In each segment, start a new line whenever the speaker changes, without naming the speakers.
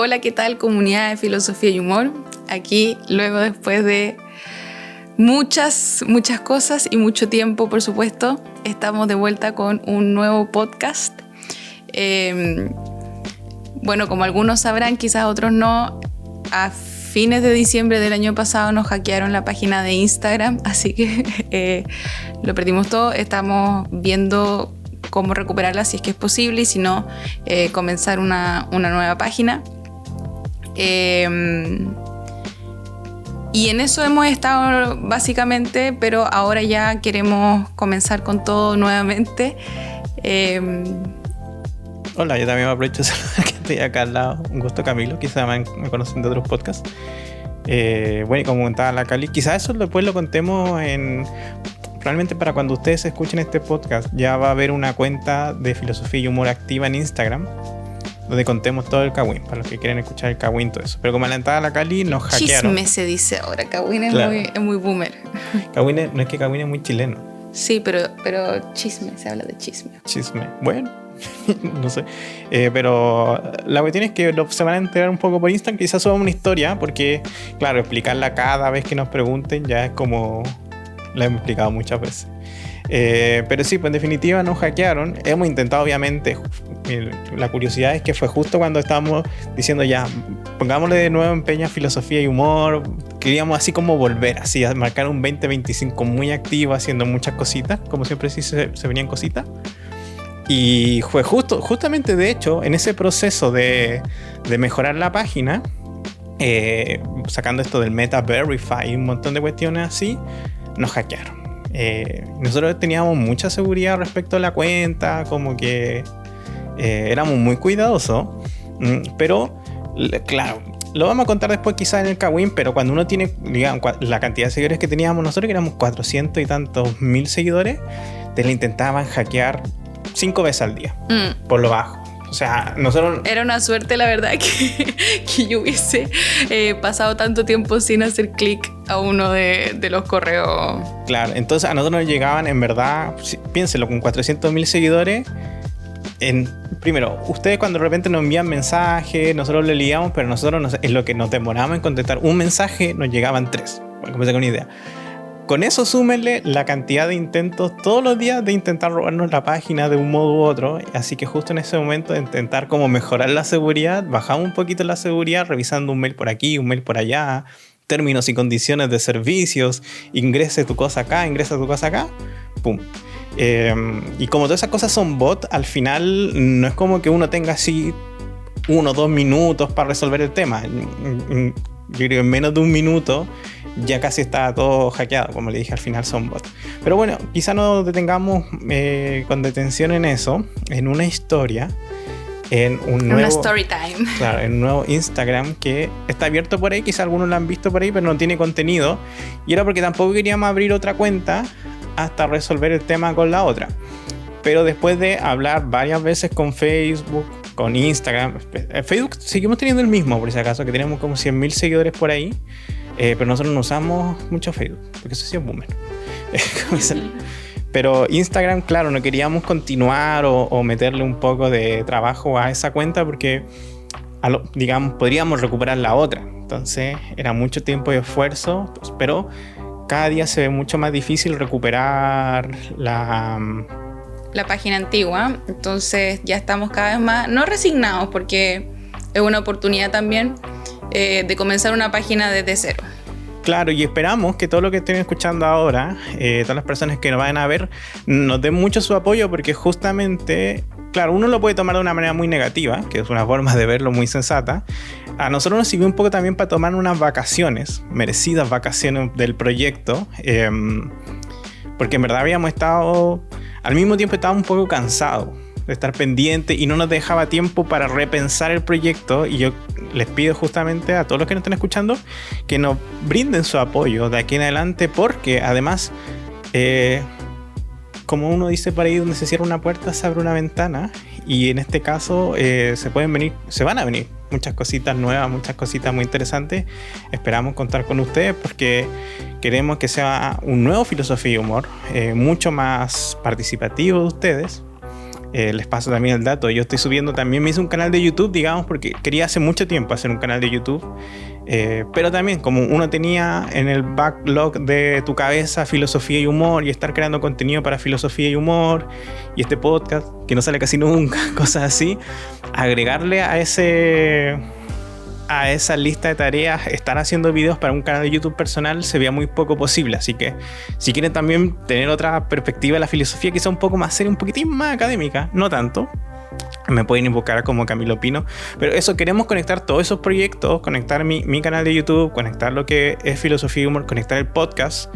Hola, ¿qué tal, comunidad de filosofía y humor? Aquí, luego después de muchas cosas y mucho tiempo, por supuesto, estamos de vuelta con un nuevo podcast. Bueno, como algunos sabrán, quizás otros no, a fines de diciembre del año pasado nos hackearon la página de Instagram, así que lo perdimos todo. Estamos viendo cómo recuperarla si es que es posible y si no, comenzar una nueva página. Y en eso hemos estado básicamente, pero ahora ya queremos comenzar con todo nuevamente.
Hola, yo también me aprovecho de saludar que estoy acá al lado. Un gusto, Camilo, quizás me conocen de otros podcasts. Bueno, y como comentaba la Cali, quizás eso después lo contemos realmente para cuando ustedes escuchen este podcast. Ya va a haber una cuenta de filosofía y humor activa en Instagram, donde contemos todo el Kawin, para los que quieren escuchar el Kawin, todo eso. Pero como adelantada la Cali, nos hackearon.
Chisme se dice ahora, Kawin es, claro. es muy boomer.
Kawin no es que Kawin es muy chileno.
Sí, pero chisme, se habla de chisme.
Chisme, bueno, no sé. Pero la cuestión es que se van a enterar un poco por Instagram. Quizás subamos una historia, porque, claro, explicarla cada vez que nos pregunten ya es como... La hemos explicado muchas veces. Pero sí, pues en definitiva nos hackearon. Hemos intentado, obviamente, la curiosidad es que fue justo cuando estábamos diciendo ya, pongámosle de nuevo empeño a filosofía y humor. Queríamos así como volver, así a marcar un 2025 muy activo, haciendo muchas cositas, como siempre sí se venían cositas. Y fue justamente, de hecho, en ese proceso de mejorar la página, sacando esto del Meta Verify y un montón de cuestiones así, nos hackearon. Nosotros teníamos mucha seguridad respecto a la cuenta, como que éramos muy cuidadosos, pero claro, lo vamos a contar después quizás en el Kawin, pero cuando uno tiene, digamos, la cantidad de seguidores que teníamos nosotros, que éramos 400 y tantos mil seguidores, te la intentaban hackear 5 veces al día, por lo bajo. O sea, nosotros... Era
una suerte, la verdad, que yo hubiese pasado tanto tiempo sin hacer clic a uno de los correos.
Claro, entonces a nosotros nos llegaban, en verdad, piénselo, con 400.000 seguidores. Primero, ustedes cuando de repente nos envían mensajes, nosotros le leíamos, pero nosotros en lo que nos demoramos en contestar un mensaje, nos llegaban 3. Para que me una idea. Con eso súmenle la cantidad de intentos todos los días de intentar robarnos la página de un modo u otro. Así que justo en ese momento de intentar como mejorar la seguridad, bajamos un poquito la seguridad revisando un mail por aquí, un mail por allá, términos y condiciones de servicios, ingresa tu cosa acá, pum. Y como todas esas cosas son bot, al final no es como que uno tenga así 1 o 2 minutos para resolver el tema. Yo creo que en menos de un minuto ya casi está todo hackeado, como le dije, al final son bots. Pero bueno, quizá nos detengamos con detención en eso, en una historia, en un nuevo...
Una story time.
Claro, en un nuevo Instagram que está abierto por ahí, quizá algunos lo han visto por ahí, pero no tiene contenido. Y era porque tampoco queríamos abrir otra cuenta hasta resolver el tema con la otra. Pero después de hablar varias veces con Facebook, con Instagram, Facebook seguimos teniendo el mismo, por si acaso, que tenemos como 100.000 seguidores por ahí, pero nosotros no usamos mucho Facebook, porque eso sí es boomer. Pero Instagram, claro, no queríamos continuar o meterle un poco de trabajo a esa cuenta porque, digamos, podríamos recuperar la otra. Entonces era mucho tiempo y esfuerzo, pero cada día se ve mucho más difícil recuperar
la página antigua. Entonces ya estamos cada vez más, no resignados, porque es una oportunidad también de comenzar una página desde cero.
Claro, y esperamos que todo lo que estén escuchando ahora, todas las personas que nos vayan a ver, nos den mucho su apoyo, porque justamente, claro, uno lo puede tomar de una manera muy negativa, que es una forma de verlo muy sensata. A nosotros nos sirvió un poco también para tomar unas vacaciones, merecidas vacaciones del proyecto, porque en verdad habíamos estado, al mismo tiempo estábamos un poco cansados de estar pendiente y no nos dejaba tiempo para repensar el proyecto. Y yo les pido justamente a todos los que nos estén escuchando que nos brinden su apoyo de aquí en adelante, porque además, como uno dice por ahí, donde se cierra una puerta se abre una ventana, y en este caso se van a venir muchas cositas nuevas, muchas cositas muy interesantes. Esperamos contar con ustedes porque queremos que sea un nuevo Filosofía y Humor, mucho más participativo de ustedes. les paso también el dato. Yo estoy subiendo, también me hice un canal de YouTube, digamos, porque quería hace mucho tiempo hacer un canal de YouTube. Pero también, como uno tenía en el backlog de tu cabeza filosofía y humor, y estar creando contenido para filosofía y humor, y este podcast, que no sale casi nunca, cosas así, agregarle a esa lista de tareas, estar haciendo videos para un canal de YouTube personal se veía muy poco posible. Así que si quieren también tener otra perspectiva de la filosofía, quizá un poco más seria, un poquitín más académica, no tanto, me pueden invocar como Camilo Pino. Pero eso, queremos conectar todos esos proyectos, conectar mi canal de YouTube, conectar lo que es filosofía y humor, conectar el podcast.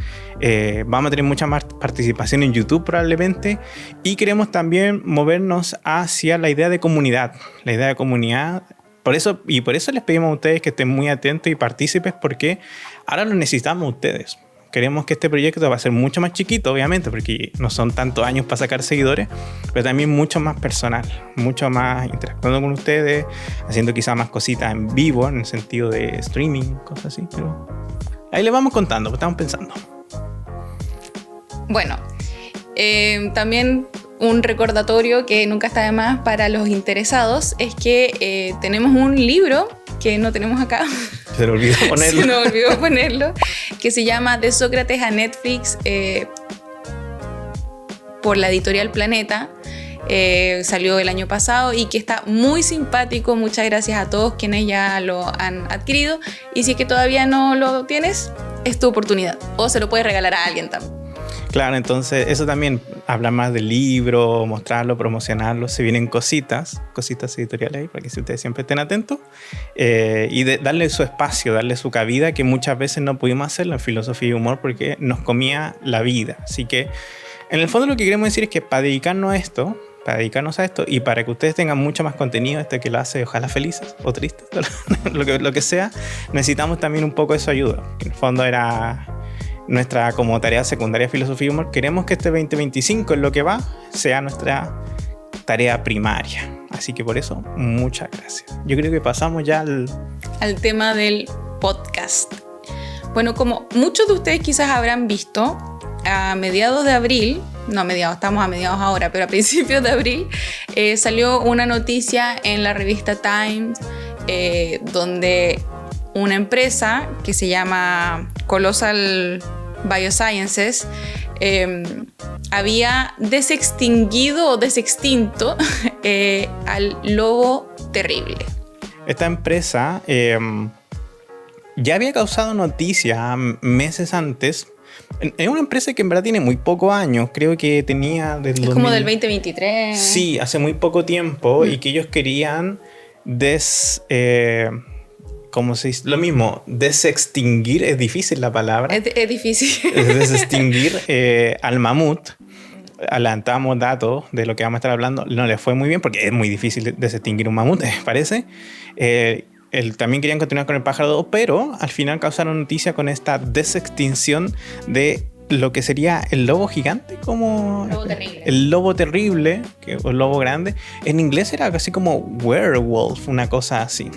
Vamos a tener mucha más participación en YouTube probablemente, y queremos también movernos hacia la idea de comunidad. La idea de comunidad. Por eso les pedimos a ustedes que estén muy atentos y partícipes, porque ahora lo necesitamos ustedes. Queremos que este proyecto va a ser mucho más chiquito, obviamente, porque no son tantos años para sacar seguidores, pero también mucho más personal, mucho más interactuando con ustedes, haciendo quizás más cositas en vivo, en el sentido de streaming, cosas así. Pero ahí les vamos contando, pues estamos pensando.
Bueno, también un recordatorio que nunca está de más para los interesados es que tenemos un libro que no tenemos acá.
Se me olvidó ponerlo.
Se nos olvidó ponerlo, que se llama De Sócrates a Netflix, por la editorial Planeta. Salió el año pasado y que está muy simpático. Muchas gracias a todos quienes ya lo han adquirido. Y si es que todavía no lo tienes, es tu oportunidad. O se lo puedes regalar a alguien también.
Claro, entonces eso también, hablar más del libro, mostrarlo, promocionarlo, se vienen cositas editoriales ahí para que ustedes siempre estén atentos, y darle su espacio, darle su cabida, que muchas veces no pudimos hacerlo en filosofía y humor porque nos comía la vida. Así que en el fondo lo que queremos decir es que para dedicarnos a esto y para que ustedes tengan mucho más contenido, que lo hace ojalá felices o tristes, lo que sea, necesitamos también un poco de su ayuda. En el fondo era nuestra como tarea secundaria filosofía y humor. Queremos que este 2025 en lo que va sea nuestra tarea primaria, así que por eso muchas gracias. Yo creo que pasamos ya al
tema del podcast. Bueno, como muchos de ustedes quizás habrán visto, a mediados de abril, estamos a mediados ahora, pero a principios de abril salió una noticia en la revista Times, donde una empresa que se llama Colossal Biosciences había desextinguido o desextinto al lobo terrible.
Esta empresa ya había causado noticia meses antes. Es una empresa que en verdad tiene muy pocos años, creo que tenía
desde como del 2023.
Sí, hace muy poco tiempo, y que ellos querían ¿cómo se dice? Lo mismo, desextinguir, es difícil la palabra.
Es difícil.
Desextinguir al mamut. Adelantamos datos de lo que vamos a estar hablando. No les fue muy bien porque es muy difícil desextinguir un mamut, parece. También querían continuar con el pájaro, pero al final causaron noticia con esta desextinción de lo que sería el lobo gigante, como el lobo terrible, o el lobo grande. En inglés era casi como werewolf, una cosa así.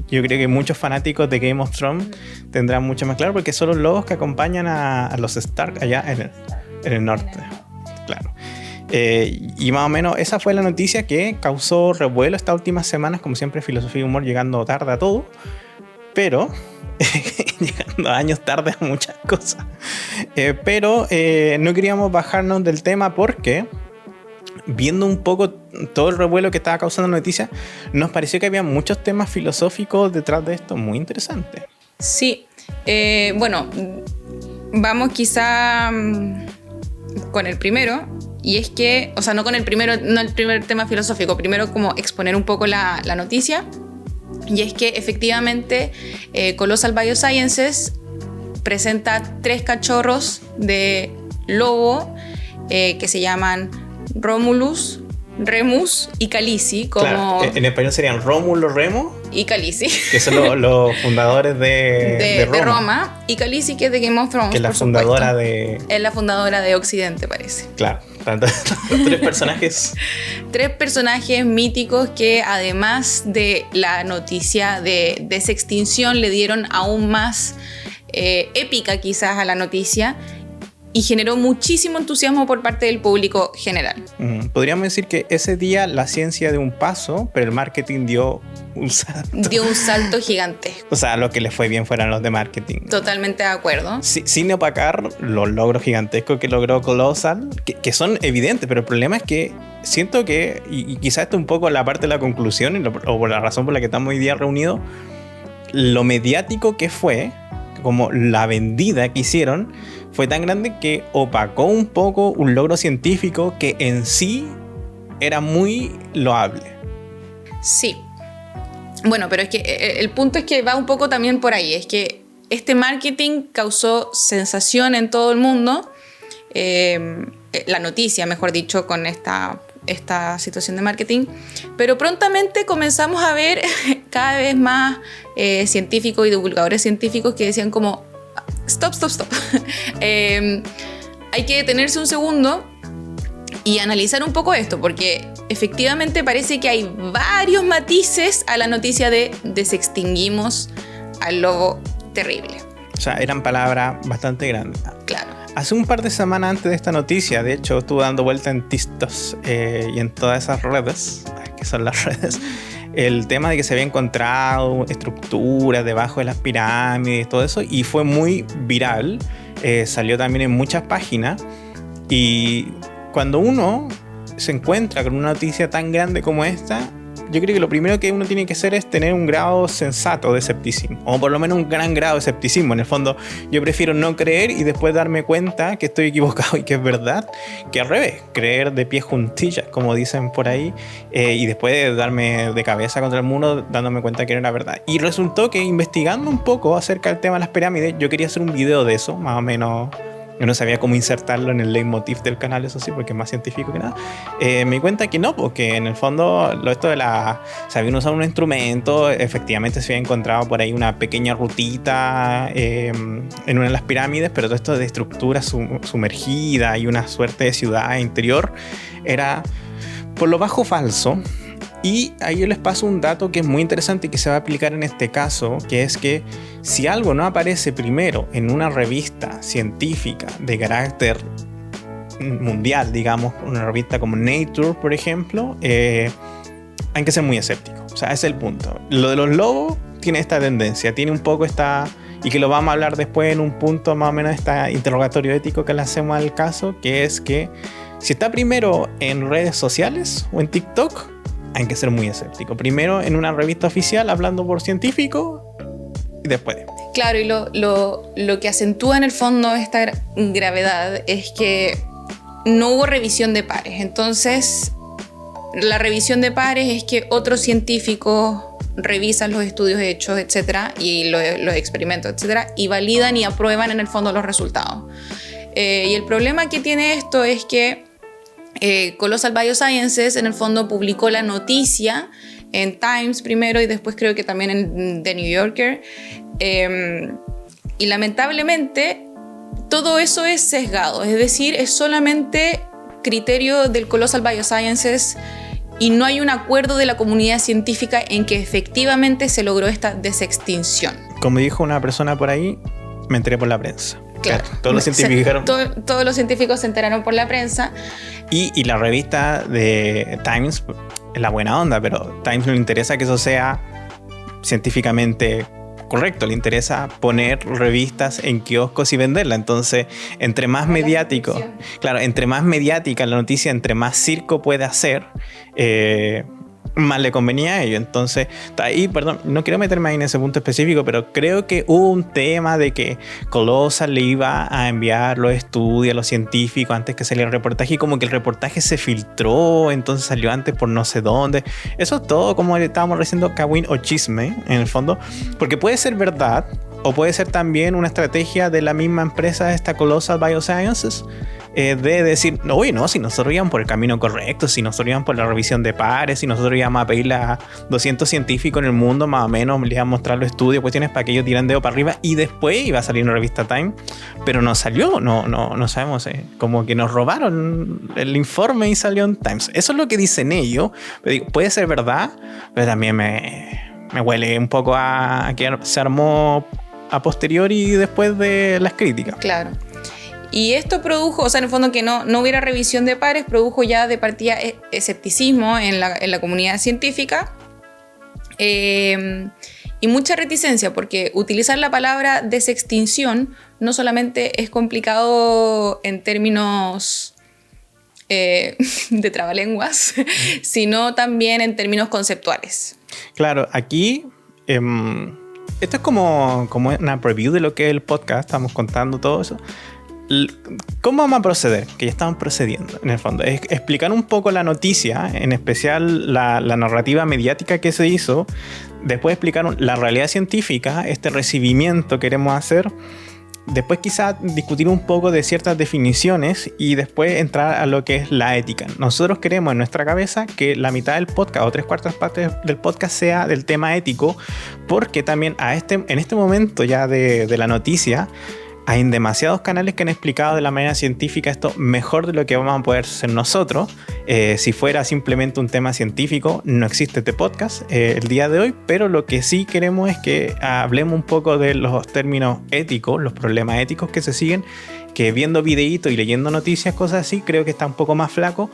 Yo creo que muchos fanáticos de Game of Thrones tendrán mucho más claro, porque son los lobos que acompañan a los Stark allá en el norte. Claro. Y más o menos esa fue la noticia que causó revuelo estas últimas semanas, como siempre filosofía y humor llegando tarde a todo, pero llegando años tarde a muchas cosas. Pero no queríamos bajarnos del tema porque, viendo un poco todo el revuelo que estaba causando la noticia, nos pareció que había muchos temas filosóficos detrás de esto muy interesantes.
Sí, bueno, vamos quizá con el primero, y es que, o sea, no el primer tema filosófico, primero como exponer un poco la noticia, y es que efectivamente Colossal Biosciences presenta 3 cachorros de lobo que se llaman Romulus, Remus y Khaleesi. Claro,
en español serían Rómulo, Remo
y Khaleesi,
que son los fundadores de
Roma, y Khaleesi, que es de Game of Thrones,
que es la fundadora
es la fundadora de Occidente, parece.
Claro, tres personajes
míticos que, además de la noticia de desextinción, le dieron aún más épica quizás a la noticia. y generó muchísimo entusiasmo por parte del público general.
Podríamos decir que ese día la ciencia dio un paso, pero el marketing dio un salto.
Dio un salto gigantesco.
O sea, lo que les fue bien fueron los de marketing.
Totalmente de acuerdo.
Sin opacar los logros gigantescos que logró Colossal, que son evidentes, pero el problema es que siento que, y quizás esto es un poco la parte de la conclusión, o por la razón por la que estamos hoy día reunidos, lo mediático que fue, como la vendida que hicieron, fue tan grande que opacó un poco un logro científico que en sí era muy loable.
Sí. Bueno, pero es que el punto es que va un poco también por ahí. Es que este marketing causó sensación en todo el mundo. La noticia, mejor dicho, con esta situación de marketing. Pero prontamente comenzamos a ver cada vez más científicos y divulgadores científicos que decían como stop. Hay que detenerse un segundo y analizar un poco esto, porque efectivamente parece que hay varios matices a la noticia de desextinguimos al lobo terrible.
O sea, eran palabras bastante grandes.
Claro.
Hace un par de semanas antes de esta noticia, de hecho, estuve dando vuelta en TikTok y en todas esas redes, que son las redes, el tema de que se había encontrado estructuras debajo de las pirámides, todo eso, y fue muy viral. Salió también en muchas páginas, y cuando uno se encuentra con una noticia tan grande como esta, yo creo que lo primero que uno tiene que hacer es tener un grado sensato de escepticismo, o por lo menos un gran grado de escepticismo. En el fondo, yo prefiero no creer y después darme cuenta que estoy equivocado y que es verdad, que al revés, creer de pie juntillas, como dicen por ahí, y después darme de cabeza contra el muro dándome cuenta que no era verdad. Y resultó que investigando un poco acerca del tema de las pirámides, yo quería hacer un video de eso, más o menos. Yo no sabía cómo insertarlo en el leitmotiv del canal, eso sí, porque es más científico que nada. Me di cuenta que no, porque en el fondo esto de se habían usado un instrumento, efectivamente se había encontrado por ahí una pequeña rutita en una de las pirámides, pero todo esto de estructura sumergida y una suerte de ciudad interior era por lo bajo falso. Y ahí yo les paso un dato que es muy interesante y que se va a aplicar en este caso, que es que si algo no aparece primero en una revista científica de carácter mundial, digamos, una revista como Nature, por ejemplo, hay que ser muy escéptico. O sea, ese es el punto. Lo de los lobos tiene esta tendencia, tiene un poco esta... Y que lo vamos a hablar después en un punto más o menos de este interrogatorio ético que le hacemos al caso, que es que si está primero en redes sociales o en TikTok, hay que ser muy escéptico. Primero en una revista oficial hablando por científico y después.
Claro, y lo que acentúa en el fondo esta gravedad es que no hubo revisión de pares. Entonces, la revisión de pares es que otros científicos revisan los estudios hechos, etcétera, y los experimentos, etcétera, y validan y aprueban en el fondo los resultados. Y el problema que tiene esto es que Colossal Biosciences en el fondo publicó la noticia en Times primero y después creo que también en The New Yorker, y lamentablemente todo eso es sesgado, es decir, es solamente criterio del Colossal Biosciences y no hay un acuerdo de la comunidad científica en que efectivamente se logró esta desextinción.
Como dijo una persona por ahí, me enteré por la prensa.
Claro.
Todos los científicos dijeron...
Todos los científicos se enteraron por la prensa.
Y la revista de Times es la buena onda, pero Times no le interesa que eso sea científicamente correcto, le interesa poner revistas en kioscos y venderla. Entonces, entre más mediático, claro, entre más mediática la noticia, entre más circo puede hacer, más le convenía a ello. Entonces, ahí, perdón, no quiero meterme ahí en ese punto específico, pero creo que hubo un tema de que Colossal le iba a enviar los estudios a los científicos antes que saliera el reportaje, y como que el reportaje se filtró, entonces salió antes por no sé dónde. Eso es todo, como estábamos diciendo, cagüín o chisme, en el fondo, porque puede ser verdad, o puede ser también una estrategia de la misma empresa, esta Colossal Biosciences, de decir, no, oye, no, si nosotros íbamos por el camino correcto, si nosotros íbamos por la revisión de pares, si nosotros íbamos a pedirle a 200 científicos en el mundo, más o menos, les íbamos a mostrar los estudios, cuestiones para que ellos tiran dedo para arriba, y después iba a salir una revista Time, pero no salió, no sabemos, como que nos robaron el informe y salió en Times. Eso es lo que dicen ellos, pero digo, puede ser verdad, pero también me huele un poco a que se armó a posteriori después de las críticas.
Claro. Y esto produjo, o sea, en el fondo que no hubiera revisión de pares, produjo ya de partida escepticismo en la comunidad científica y mucha reticencia, porque utilizar la palabra desextinción no solamente es complicado en términos de trabalenguas, sino también en términos conceptuales.
Claro, aquí esto es como una preview de lo que es el podcast, estamos contando todo eso. ¿Cómo vamos a proceder? Que ya estamos procediendo, en el fondo. Es explicar un poco la noticia, en especial la narrativa mediática que se hizo. Después explicar la realidad científica, este recibimiento que queremos hacer. Después quizá discutir un poco de ciertas definiciones y después entrar a lo que es la ética. Nosotros queremos en nuestra cabeza que la mitad del podcast o 3/4 partes del podcast sea del tema ético, porque también en este momento ya de la noticia hay demasiados canales que han explicado de la manera científica esto mejor de lo que vamos a poder hacer nosotros. Si fuera simplemente un tema científico, no existe este podcast el día de hoy, pero lo que sí queremos es que hablemos un poco de los términos éticos, los problemas éticos que se siguen, que viendo videitos y leyendo noticias, cosas así, creo que está un poco más flaco.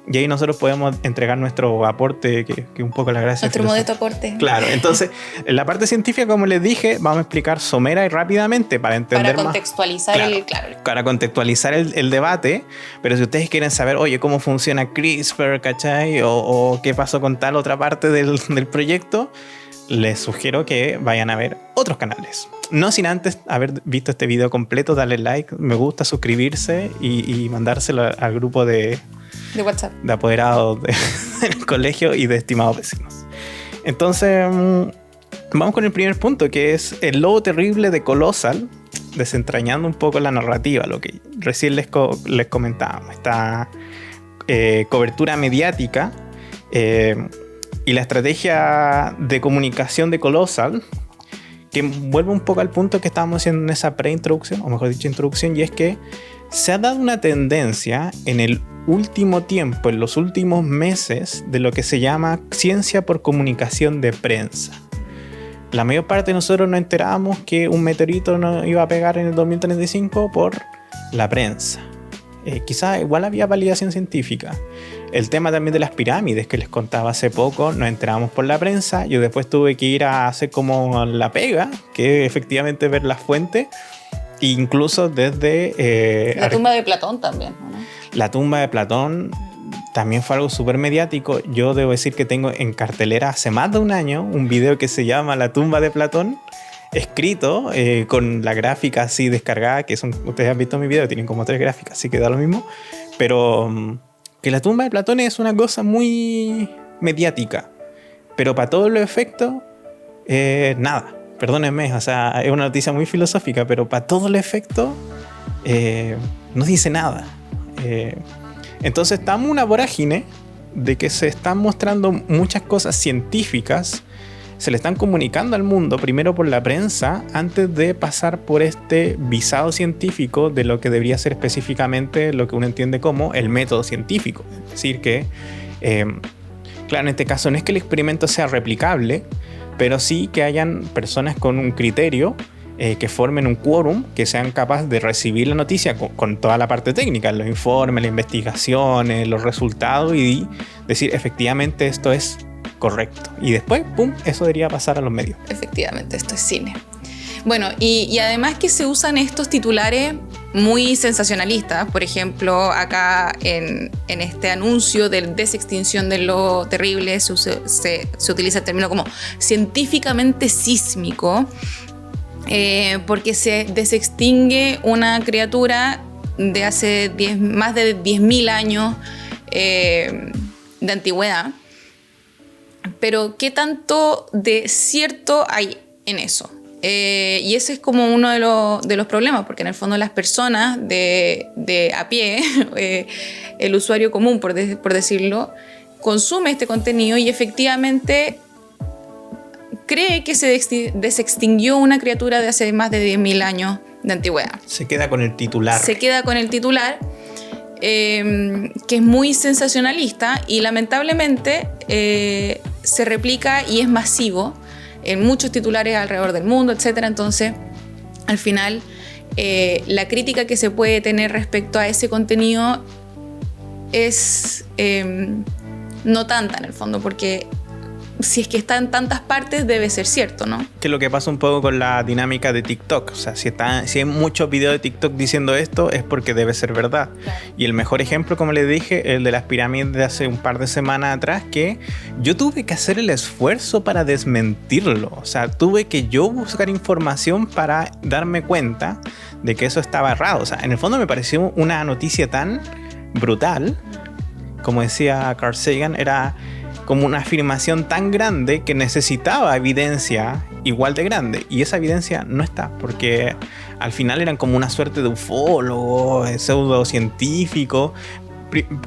Y ahí nosotros podemos entregar nuestro aporte, que un poco la gracia.
Nuestro modesto aporte.
Claro, entonces, en la parte científica, como les dije, vamos a explicar somera y rápidamente para entender
para contextualizar
más, para contextualizar el debate. Pero si ustedes quieren saber, oye, cómo funciona CRISPR, ¿cachai? O qué pasó con tal otra parte del proyecto, les sugiero que vayan a ver otros canales. No sin antes haber visto este video completo, darle like, me gusta, suscribirse y mandárselo al grupo de
WhatsApp,
de apoderados del colegio y de estimados vecinos. Entonces, vamos con el primer punto, que es el lobo terrible de Colossal, desentrañando un poco la narrativa, lo que recién les comentábamos. Esta cobertura mediática y la estrategia de comunicación de Colossal, que vuelve un poco al punto que estábamos haciendo en esa preintroducción, o mejor dicho, introducción, y es que se ha dado una tendencia en el último tiempo, en los últimos meses, de lo que se llama ciencia por comunicación de prensa. La mayor parte de nosotros nos enterábamos que un meteorito nos iba a pegar en el 2035 por la prensa. Quizás igual había validación científica. El tema también de las pirámides que les contaba hace poco, nos enteramos por la prensa. Yo después tuve que ir a hacer como la pega, que efectivamente ver las fuentes. Incluso desde...
la tumba de Platón también, ¿no?
La tumba de Platón también fue algo súper mediático. Yo debo decir que tengo en cartelera hace más de un año un video que se llama La tumba de Platón, escrito con la gráfica así descargada, que son, ustedes han visto mi video, tienen como 3 gráficas, así que da lo mismo. Pero que la tumba de Platón es una cosa muy mediática. Pero para todos los efectos, nada. Perdónenme, o sea, es una noticia muy filosófica, pero para todo el efecto no dice nada. Entonces estamos en una vorágine de que se están mostrando muchas cosas científicas, se le están comunicando al mundo primero por la prensa antes de pasar por este visado científico de lo que debería ser específicamente lo que uno entiende como el método científico. Es decir que, claro, en este caso no es que el experimento sea replicable, pero sí que hayan personas con un criterio, que formen un quórum, que sean capaces de recibir la noticia con toda la parte técnica, los informes, las investigaciones, los resultados, y decir efectivamente esto es correcto. Y después, pum, eso debería pasar a los medios.
Efectivamente, esto es cine. Bueno, y además que se usan estos titulares muy sensacionalistas. Por ejemplo, acá en este anuncio de desextinción de lo terrible se utiliza el término como científicamente sísmico, porque se desextingue una criatura de hace más de 10.000 años de antigüedad. Pero ¿qué tanto de cierto hay en eso? Y ese es como uno de los problemas, porque en el fondo las personas de a pie, el usuario común, por decirlo, consume este contenido y efectivamente cree que se desextinguió una criatura de hace más de 10.000 años de antigüedad.
Se queda con el titular.
Se queda con el titular, que es muy sensacionalista y lamentablemente se replica y es masivo en muchos titulares alrededor del mundo, etc. Entonces, al final, la crítica que se puede tener respecto a ese contenido es no tanta en el fondo, porque si es que está en tantas partes debe ser cierto, ¿no?
Que es lo que pasa un poco con la dinámica de TikTok. O sea, si hay muchos videos de TikTok diciendo esto, es porque debe ser verdad. Claro. Y el mejor ejemplo, como les dije, el de las pirámides de hace un par de semanas atrás, que yo tuve que hacer el esfuerzo para desmentirlo. O sea, tuve que yo buscar información para darme cuenta de que eso estaba errado. O sea, en el fondo me pareció una noticia tan brutal, como decía Carl Sagan, era como una afirmación tan grande que necesitaba evidencia igual de grande, y esa evidencia no está, porque al final eran como una suerte de ufólogos, pseudocientíficos.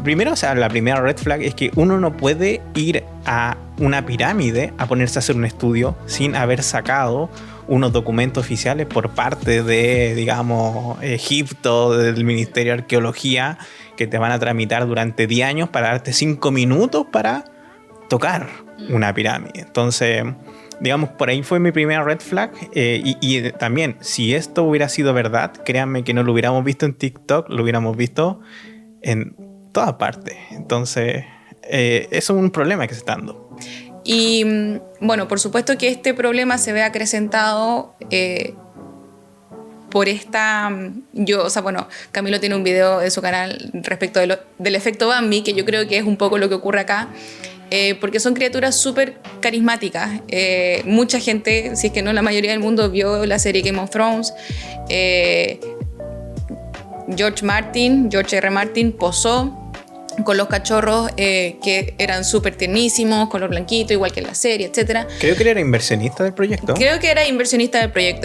Primero, o sea, la primera red flag es que uno no puede ir a una pirámide a ponerse a hacer un estudio sin haber sacado unos documentos oficiales por parte de, digamos, Egipto, del Ministerio de Arqueología, que te van a tramitar durante 10 años para darte 5 minutos para tocar una pirámide. Entonces, digamos, por ahí fue mi primera red flag. Y también, si esto hubiera sido verdad, créanme que no lo hubiéramos visto en TikTok, lo hubiéramos visto en todas partes. Entonces, eso es un problema que se está dando.
Y bueno, por supuesto que este problema se ve acrecentado por esta... Camilo tiene un video de su canal respecto del efecto Bambi, que yo creo que es un poco lo que ocurre acá. Porque son criaturas súper carismáticas. Mucha gente, si es que no la mayoría del mundo, vio la serie Game of Thrones. George R. Martin posó con los cachorros que eran súper tiernísimos, color blanquito, igual que en la serie, etc.
Creo que él era inversionista del proyecto.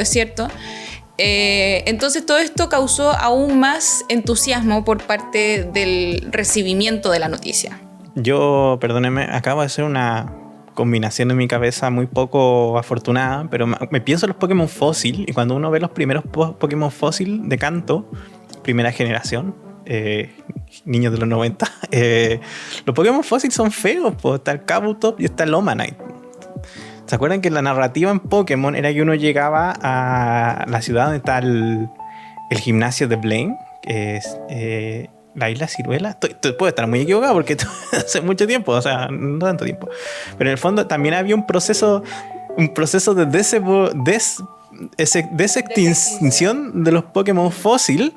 Es cierto. Entonces todo esto causó aún más entusiasmo por parte del recibimiento de la noticia.
Yo, perdónenme, acabo de hacer una combinación en mi cabeza muy poco afortunada, pero me pienso en los Pokémon fósil, y cuando uno ve los primeros Pokémon fósil de Kanto, primera generación, niños de los 90, los Pokémon fósil son feos, pues está el Kabutops y está el Omanite. ¿Se acuerdan que la narrativa en Pokémon era que uno llegaba a la ciudad donde está el gimnasio de Blaine, que es... la isla Ciruela? Puedo estar muy equivocado porque hace mucho tiempo, o sea, no tanto tiempo. Pero en el fondo también había un proceso de desextinción de los Pokémon fósil.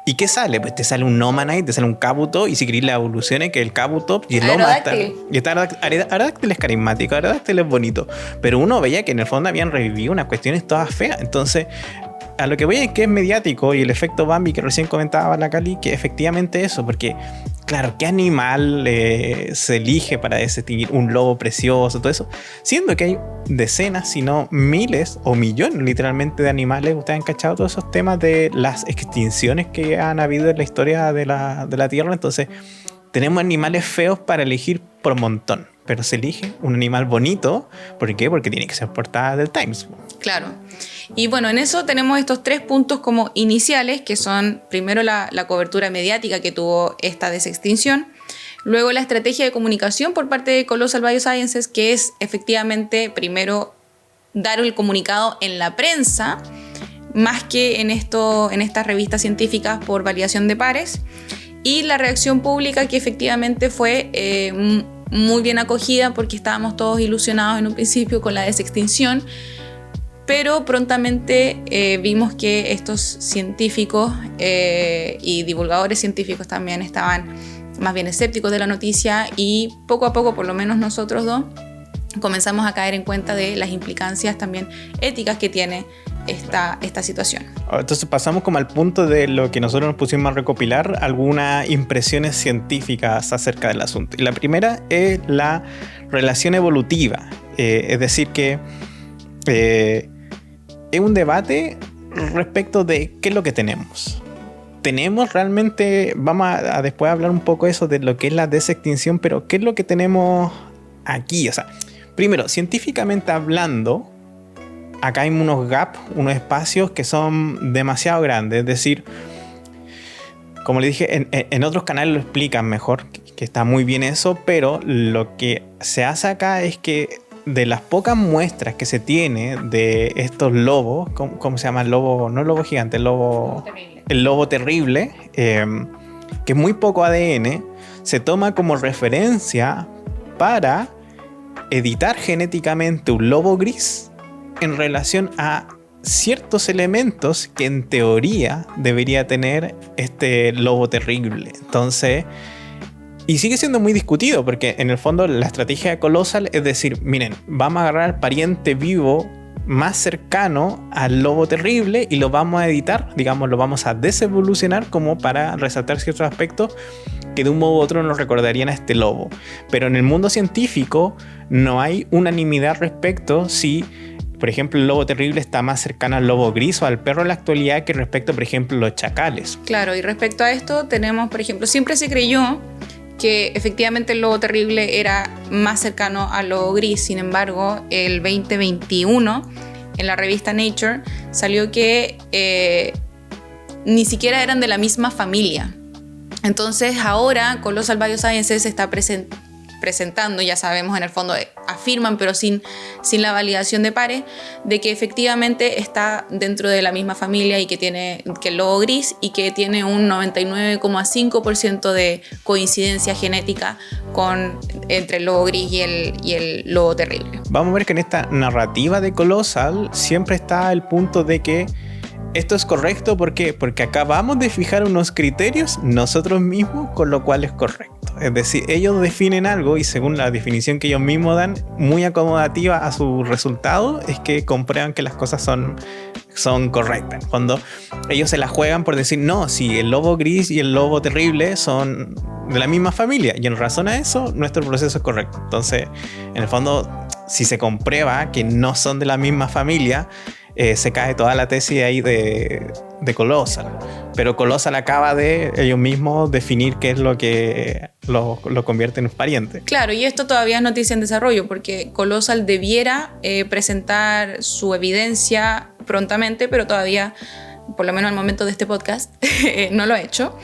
¿Y qué sale? Pues te sale un Omanite, te sale un Kabuto, y si queréis las evoluciones, que el Kabutops y el Omanite. Y Aerodactyl es carismático, Aerodactyl es bonito. Pero uno veía que en el fondo habían revivido unas cuestiones todas feas. Entonces, a lo que voy es que es mediático, y el efecto Bambi que recién comentaba la Cali, que efectivamente eso, porque claro, ¿qué animal se elige para distinguir un lobo precioso, todo eso? Siendo que hay decenas, si no miles o millones literalmente de animales. Ustedes han cachado todos esos temas de las extinciones que han habido en la historia de la Tierra. Entonces tenemos animales feos para elegir por montón, pero se elige un animal bonito. ¿Por qué? Porque tiene que ser portada del Times.
Claro. Y bueno, en eso tenemos estos 3 puntos como iniciales, que son primero la cobertura mediática que tuvo esta desextinción, luego la estrategia de comunicación por parte de Colossal Biosciences, que es efectivamente primero dar el comunicado en la prensa, más que en estas revistas científicas por validación de pares, y la reacción pública, que efectivamente fue muy bien acogida, porque estábamos todos ilusionados en un principio con la desextinción. Pero prontamente vimos que estos científicos y divulgadores científicos también estaban más bien escépticos de la noticia, y poco a poco, por lo menos nosotros dos, comenzamos a caer en cuenta de las implicancias también éticas que tiene esta situación.
Entonces pasamos como al punto de lo que nosotros nos pusimos a recopilar, algunas impresiones científicas acerca del asunto. Y la primera es la relación evolutiva, es decir que... es un debate respecto de qué es lo que tenemos. Tenemos realmente, vamos a después hablar un poco eso de lo que es la desextinción, pero qué es lo que tenemos aquí. O sea, primero, científicamente hablando, acá hay unos gaps, unos espacios que son demasiado grandes. Es decir, como le dije, en otros canales lo explican mejor, que está muy bien eso, pero lo que se hace acá es que de las pocas muestras que se tiene de estos lobos, ¿cómo se llama? El lobo, no el lobo gigante, el lobo terrible, que es muy poco ADN, se toma como referencia para editar genéticamente un lobo gris en relación a ciertos elementos que en teoría debería tener este lobo terrible. Entonces, y sigue siendo muy discutido porque en el fondo la estrategia de Colossal es decir, miren, vamos a agarrar al pariente vivo más cercano al lobo terrible y lo vamos a editar, digamos, lo vamos a desevolucionar como para resaltar ciertos aspectos que de un modo u otro nos recordarían a este lobo. Pero en el mundo científico no hay unanimidad respecto si, por ejemplo, el lobo terrible está más cercano al lobo gris o al perro en la actualidad que respecto, por ejemplo, los chacales.
Claro, y respecto a esto tenemos, por ejemplo, siempre se creyó que efectivamente el lobo terrible era más cercano al lobo gris. Sin embargo, el 2021 en la revista Nature salió que ni siquiera eran de la misma familia. Entonces ahora Colossal Biosciences se está presentando, ya sabemos, en el fondo afirman, pero sin la validación de pares, de que efectivamente está dentro de la misma familia y que tiene que el lobo gris y que tiene un 99,5% de coincidencia genética entre el lobo gris y el lobo terrible.
Vamos a ver que en esta narrativa de Colossal siempre está el punto de que esto es correcto. ¿Por qué? Porque acabamos de fijar unos criterios nosotros mismos, con lo cual es correcto. Es decir, ellos definen algo y según la definición que ellos mismos dan, muy acomodativa a su resultado, es que comprueban que las cosas son correctas. Cuando ellos se la juegan por decir, no, si el lobo gris y el lobo terrible son de la misma familia, y en razón a eso, nuestro proceso es correcto. Entonces, en el fondo, si se comprueba que no son de la misma familia, se cae toda la tesis ahí de Colossal. Pero Colossal acaba de ellos mismos definir qué es lo que lo convierte en un pariente.
Claro, y esto todavía es noticia en desarrollo porque Colossal debiera presentar su evidencia prontamente, pero todavía, por lo menos al momento de este podcast, no lo ha hecho.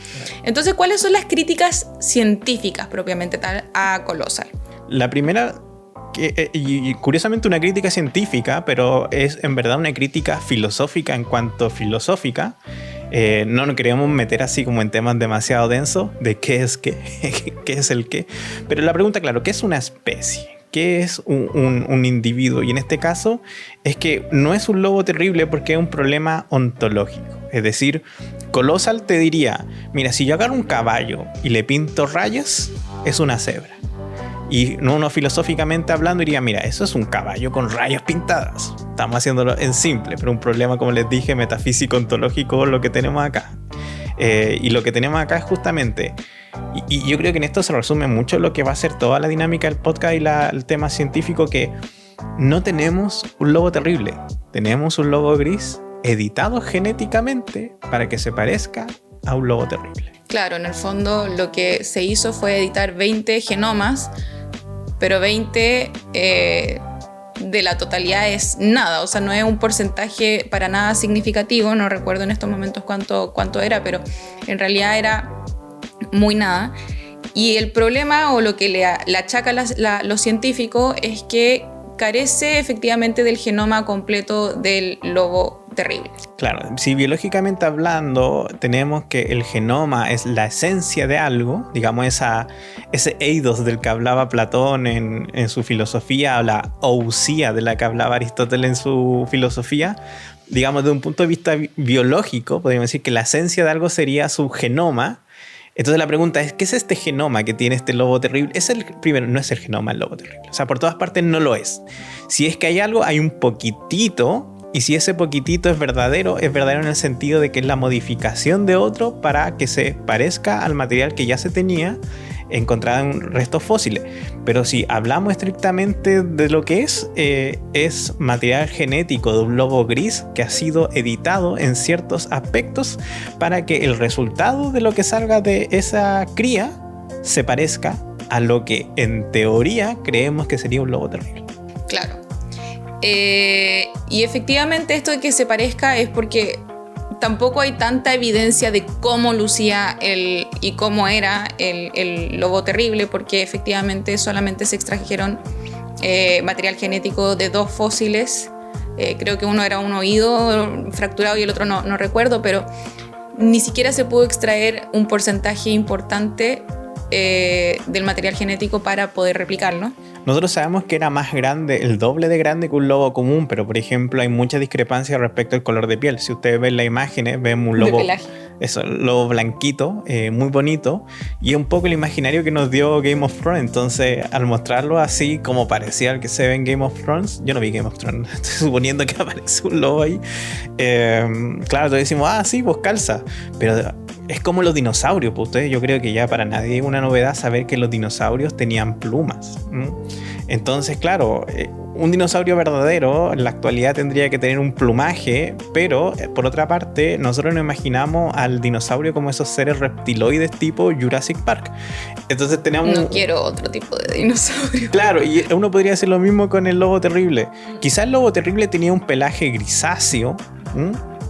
Entonces, ¿cuáles son las críticas científicas propiamente tal a Colossal?
La primera, y curiosamente una crítica científica, pero es en verdad una crítica filosófica en cuanto filosófica. No nos queríamos meter así como en temas demasiado densos de qué es qué, qué es el qué. Pero la pregunta, claro, ¿qué es una especie? ¿Qué es un individuo? Y en este caso es que no es un lobo terrible porque es un problema ontológico. Es decir, Colossal te diría, mira, si yo agarro un caballo y le pinto rayas, es una cebra. Y uno filosóficamente hablando diría, mira, eso es un caballo con rayas pintadas. Estamos haciéndolo en simple, pero un problema, como les dije, metafísico, ontológico, lo que tenemos acá. Y lo que tenemos acá es justamente, y yo creo que en esto se resume mucho lo que va a ser toda la dinámica del podcast y el tema científico, que no tenemos un lobo terrible, tenemos un lobo gris editado genéticamente para que se parezca a un lobo terrible.
Claro, en el fondo lo que se hizo fue editar 20 genomas, pero 20 de la totalidad es nada, o sea, no es un porcentaje para nada significativo, no recuerdo en estos momentos cuánto era, pero en realidad era muy nada. Y el problema, o lo que le achaca los científicos, es que carece efectivamente del genoma completo del lobo terrible.
Claro, si biológicamente hablando tenemos que el genoma es la esencia de algo, digamos ese eidos del que hablaba Platón en su filosofía, o la ousia de la que hablaba Aristóteles en su filosofía, digamos de un punto de vista biológico, podríamos decir que la esencia de algo sería su genoma. Entonces la pregunta es, ¿qué es este genoma que tiene este lobo terrible? Primero, no es el genoma del lobo terrible. O sea, por todas partes no lo es. Si es que hay algo, hay un poquitito. Y si ese poquitito es verdadero en el sentido de que es la modificación de otro para que se parezca al material que ya se tenía encontrado en restos fósiles. Pero si hablamos estrictamente de lo que es material genético de un lobo gris que ha sido editado en ciertos aspectos para que el resultado de lo que salga de esa cría se parezca a lo que en teoría creemos que sería un lobo terrible.
Claro. Y efectivamente esto de que se parezca es porque tampoco hay tanta evidencia de cómo lucía y cómo era el lobo terrible, porque efectivamente solamente se extrajeron material genético de 2 fósiles. Creo que uno era un oído fracturado y el otro no recuerdo, pero ni siquiera se pudo extraer un porcentaje importante del material genético para poder replicarlo.
Nosotros sabemos que era más grande, el doble de grande que un lobo común, pero por ejemplo hay mucha discrepancia respecto al color de piel. Si ustedes ven las imágenes, vemos un lobo, lobo blanquito, muy bonito, y es un poco el imaginario que nos dio Game of Thrones. Entonces, al mostrarlo así como parecía el que se ve en Game of Thrones, yo no vi Game of Thrones, estoy suponiendo que aparece un lobo ahí. Claro, todos decimos, sí, pues calza, pero es como los dinosaurios, pues ustedes, yo creo que ya para nadie es una novedad saber que los dinosaurios tenían plumas. Entonces, claro, un dinosaurio verdadero en la actualidad tendría que tener un plumaje, pero por otra parte, nosotros nos imaginamos al dinosaurio como esos seres reptiloides tipo Jurassic Park. Entonces tenemos...
No quiero otro tipo de dinosaurio.
Claro, y uno podría decir lo mismo con el lobo terrible. Quizás el lobo terrible tenía un pelaje grisáceo,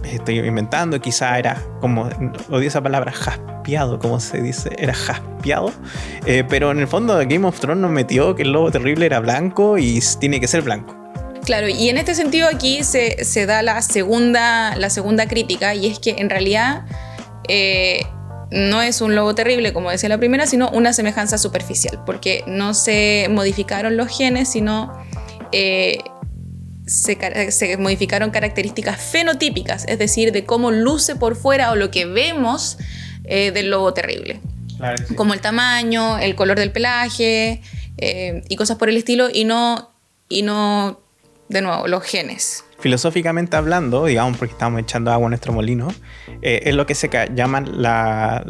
estoy inventando, quizá era como, odio esa palabra, jaspeado, como se dice, era jaspeado, pero en el fondo Game of Thrones nos metió que el lobo terrible era blanco y tiene que ser blanco.
Claro, y en este sentido aquí se da la segunda crítica, y es que en realidad no es un lobo terrible, como decía la primera, sino una semejanza superficial, porque no se modificaron los genes, sino... se modificaron características fenotípicas, es decir, de cómo luce por fuera o lo que vemos del lobo terrible. Claro, sí. Como el tamaño, el color del pelaje y cosas por el estilo, y no, de nuevo, los genes.
Filosóficamente hablando, digamos, porque estamos echando agua a nuestro molino, es lo que se llaman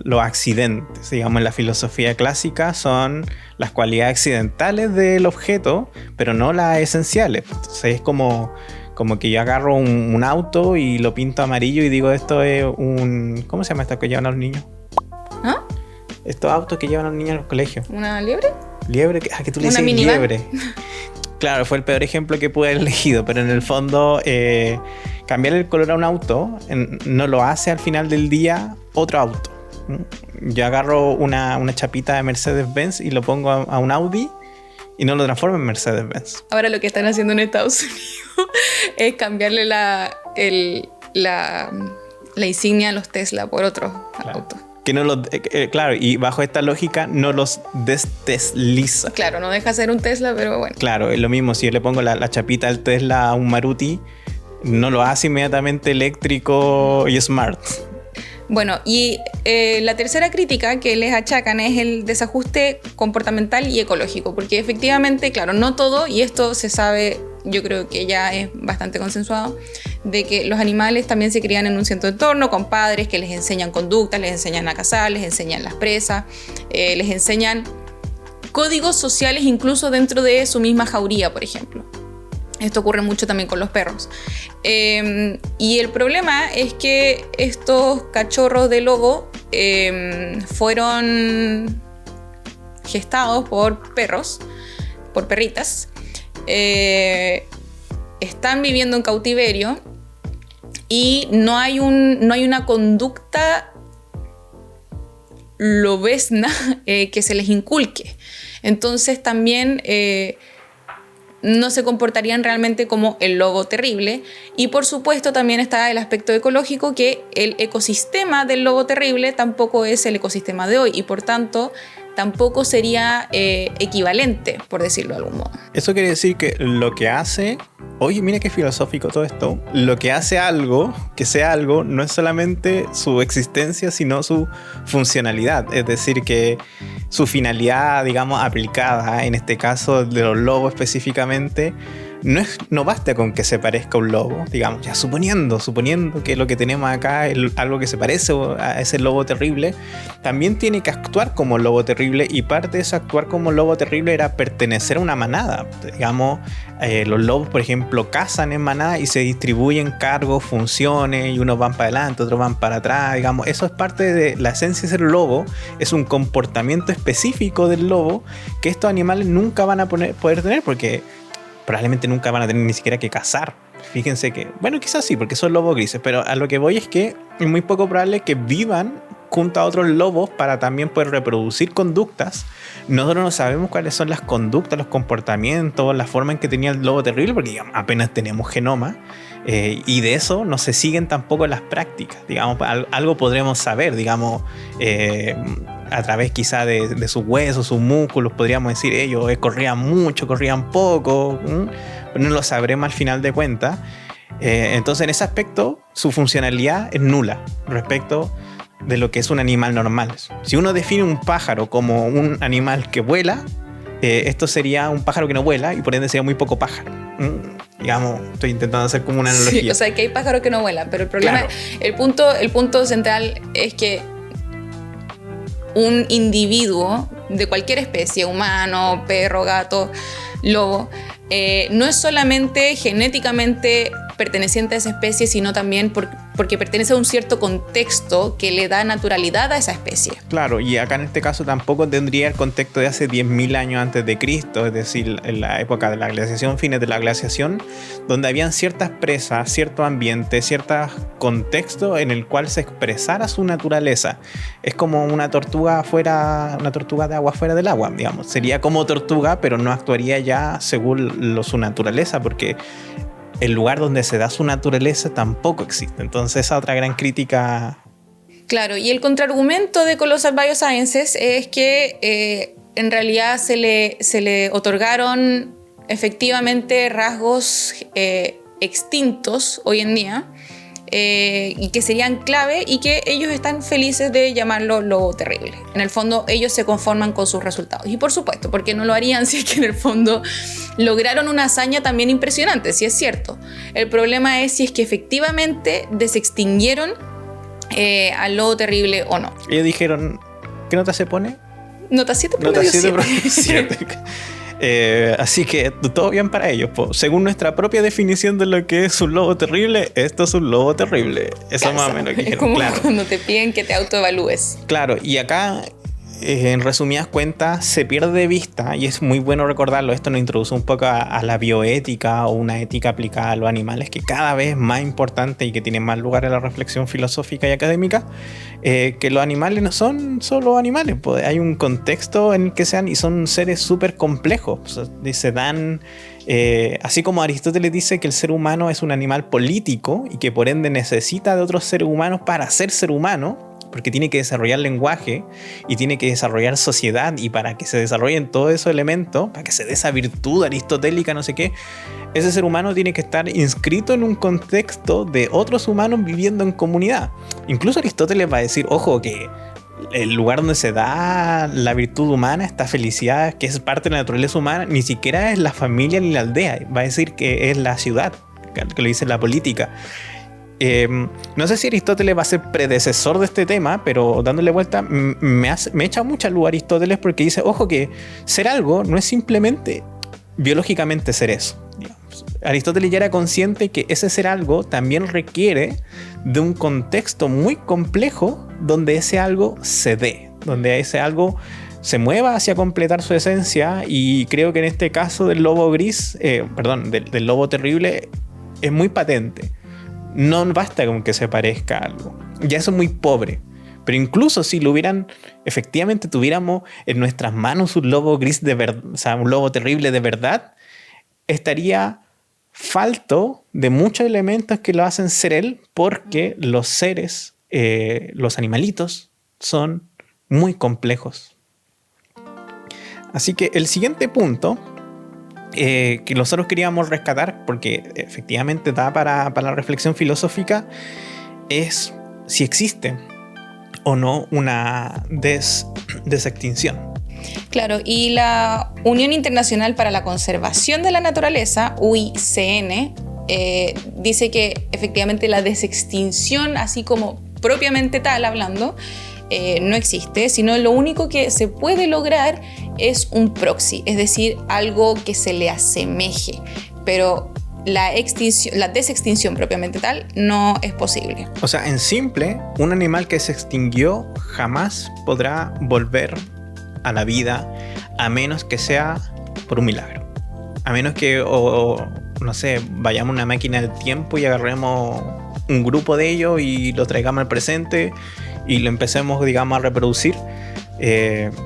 los accidentes. Digamos, en la filosofía clásica son las cualidades accidentales del objeto, pero no las esenciales. Entonces es como que yo agarro un auto y lo pinto amarillo y digo, esto es un... ¿Cómo se llama esto que llevan a los niños?
¿Ah?
Estos autos que llevan a los niños a los colegios.
¿Una liebre?
Liebre, que tú le dices liebre. Claro, fue el peor ejemplo que pude haber elegido, pero en el fondo cambiar el color a un auto no lo hace al final del día otro auto. Yo agarro una chapita de Mercedes-Benz y lo pongo a un Audi y no lo transformo en Mercedes-Benz.
Ahora lo que están haciendo en Estados Unidos es cambiarle la insignia a los Tesla por otros autos.
Que no los, claro, y bajo esta lógica no los destesliza.
Claro, no deja ser un Tesla, pero bueno.
Claro, es lo mismo, si yo le pongo la chapita del Tesla a un Maruti, no lo hace inmediatamente eléctrico y smart.
Bueno, y la tercera crítica que les achacan es el desajuste comportamental y ecológico, porque efectivamente, claro, no todo, y esto se sabe, yo creo que ya es bastante consensuado, de que los animales también se crían en un cierto entorno, con padres que les enseñan conductas, les enseñan a cazar, les enseñan las presas, les enseñan códigos sociales incluso dentro de su misma jauría, por ejemplo. Esto ocurre mucho también con los perros. Y el problema es que estos cachorros de lobo fueron gestados por perros, por perritas. Están viviendo en cautiverio y no hay una conducta lobesna que se les inculque. Entonces también no se comportarían realmente como el lobo terrible. Y por supuesto también está el aspecto ecológico, que el ecosistema del lobo terrible tampoco es el ecosistema de hoy y por tanto tampoco sería equivalente, por decirlo de algún modo.
Eso quiere decir que lo que hace... Oye, mira qué filosófico todo esto. Lo que hace algo, que sea algo, no es solamente su existencia, sino su funcionalidad. Es decir, que su finalidad, digamos, aplicada, en este caso de los lobos específicamente, no basta con que se parezca a un lobo, digamos, ya suponiendo que lo que tenemos acá es algo que se parece a ese lobo terrible, también tiene que actuar como lobo terrible, y parte de eso actuar como lobo terrible era pertenecer a una manada. Digamos, los lobos, por ejemplo, cazan en manada y se distribuyen cargos, funciones, y unos van para adelante, otros van para atrás, digamos, eso es parte de la esencia de ser lobo, es un comportamiento específico del lobo que estos animales nunca van a poder tener, porque probablemente nunca van a tener ni siquiera que cazar. Fíjense que, bueno, quizás sí, porque son lobos grises, pero a lo que voy es que es muy poco probable que vivan junto a otros lobos para también poder reproducir conductas. Nosotros no sabemos cuáles son las conductas, los comportamientos, la forma en que tenía el lobo terrible, porque digamos, apenas tenemos genoma, y de eso no se siguen tampoco las prácticas. Digamos, algo podremos saber, digamos, a través quizá de sus huesos, sus músculos, podríamos decir, ellos corrían mucho, corrían poco, pero no lo sabremos al final de cuentas. Entonces, en ese aspecto, su funcionalidad es nula respecto de lo que es un animal normal. Si uno define un pájaro como un animal que vuela, esto sería un pájaro que no vuela y por ende sería muy poco pájaro. Digamos, estoy intentando hacer como una analogía.
Sí, o sea, que hay pájaros que no vuelan, pero el problema, claro, el punto central es que un individuo de cualquier especie, humano, perro, gato, lobo, no es solamente genéticamente perteneciente a esa especie, sino también porque pertenece a un cierto contexto que le da naturalidad a esa especie.
Claro, y acá en este caso tampoco tendría el contexto de hace 10.000 años antes de Cristo, es decir, en la época de la glaciación, fines de la glaciación, donde habían ciertas presas, cierto ambiente, cierto contexto en el cual se expresara su naturaleza. Es como una tortuga de agua fuera del agua, digamos. Sería como tortuga, pero no actuaría ya según su naturaleza, porque el lugar donde se da su naturaleza tampoco existe. Entonces, esa otra gran crítica.
Claro, y el contraargumento de Colossal Biosciences es que en realidad se le otorgaron efectivamente rasgos extintos hoy en día, y que serían clave y que ellos están felices de llamarlo lobo terrible. En el fondo, ellos se conforman con sus resultados. Y por supuesto, porque no lo harían si es que en el fondo lograron una hazaña también impresionante, si es cierto. El problema es si es que efectivamente desextinguieron al lobo terrible o no.
Ellos dijeron, ¿qué nota se pone?
Nota 7 por
nota
medio
7. Así que todo bien para ellos. Según nuestra propia definición de lo que es un lobo terrible, esto es un lobo terrible. Eso más o menos que dijeron.
Es como
claro,
cuando te piden que te autoevalúes.
Claro, y acá, en resumidas cuentas, se pierde de vista, y es muy bueno recordarlo, esto nos introduce un poco a la bioética o una ética aplicada a los animales, que cada vez es más importante y que tiene más lugar en la reflexión filosófica y académica, que los animales no son solo animales, pues hay un contexto en el que sean y son seres súper complejos. O sea, se dan, así como Aristóteles dice que el ser humano es un animal político y que por ende necesita de otros seres humanos para ser ser humano, porque tiene que desarrollar lenguaje y tiene que desarrollar sociedad, y para que se desarrollen todos esos elementos, para que se dé esa virtud aristotélica, no sé qué, ese ser humano tiene que estar inscrito en un contexto de otros humanos viviendo en comunidad. Incluso Aristóteles va a decir, ojo, que el lugar donde se da la virtud humana, esta felicidad que es parte de la naturaleza humana, ni siquiera es la familia ni la aldea, va a decir que es la ciudad, que lo dice la política. No sé si Aristóteles va a ser predecesor de este tema, pero dándole vuelta me echa mucha luz Aristóteles, porque dice, ojo, que ser algo no es simplemente biológicamente ser eso. Digamos. Aristóteles ya era consciente que ese ser algo también requiere de un contexto muy complejo donde ese algo se dé, donde ese algo se mueva hacia completar su esencia, y creo que en este caso del lobo gris, del lobo terrible, es muy patente. No basta con que se parezca a algo. Ya eso es muy pobre. Pero incluso si lo hubieran, efectivamente tuviéramos en nuestras manos un lobo gris de verdad, o sea, un lobo terrible de verdad, estaría falto de muchos elementos que lo hacen ser él, porque los seres, los animalitos, son muy complejos. Así que el siguiente punto que nosotros queríamos rescatar, porque efectivamente da para la reflexión filosófica, es si existe o no una desextinción.
Claro, y la Unión Internacional para la Conservación de la Naturaleza, UICN, dice que efectivamente la desextinción, así como propiamente tal hablando, no existe, sino lo único que se puede lograr es un proxy, es decir, algo que se le asemeje, pero la desextinción propiamente tal no es posible.
O sea, en simple, un animal que se extinguió jamás podrá volver a la vida, a menos que sea por un milagro, a menos que, no sé, vayamos a una máquina del tiempo y agarremos un grupo de ellos y lo traigamos al presente y lo empecemos, digamos, a reproducir,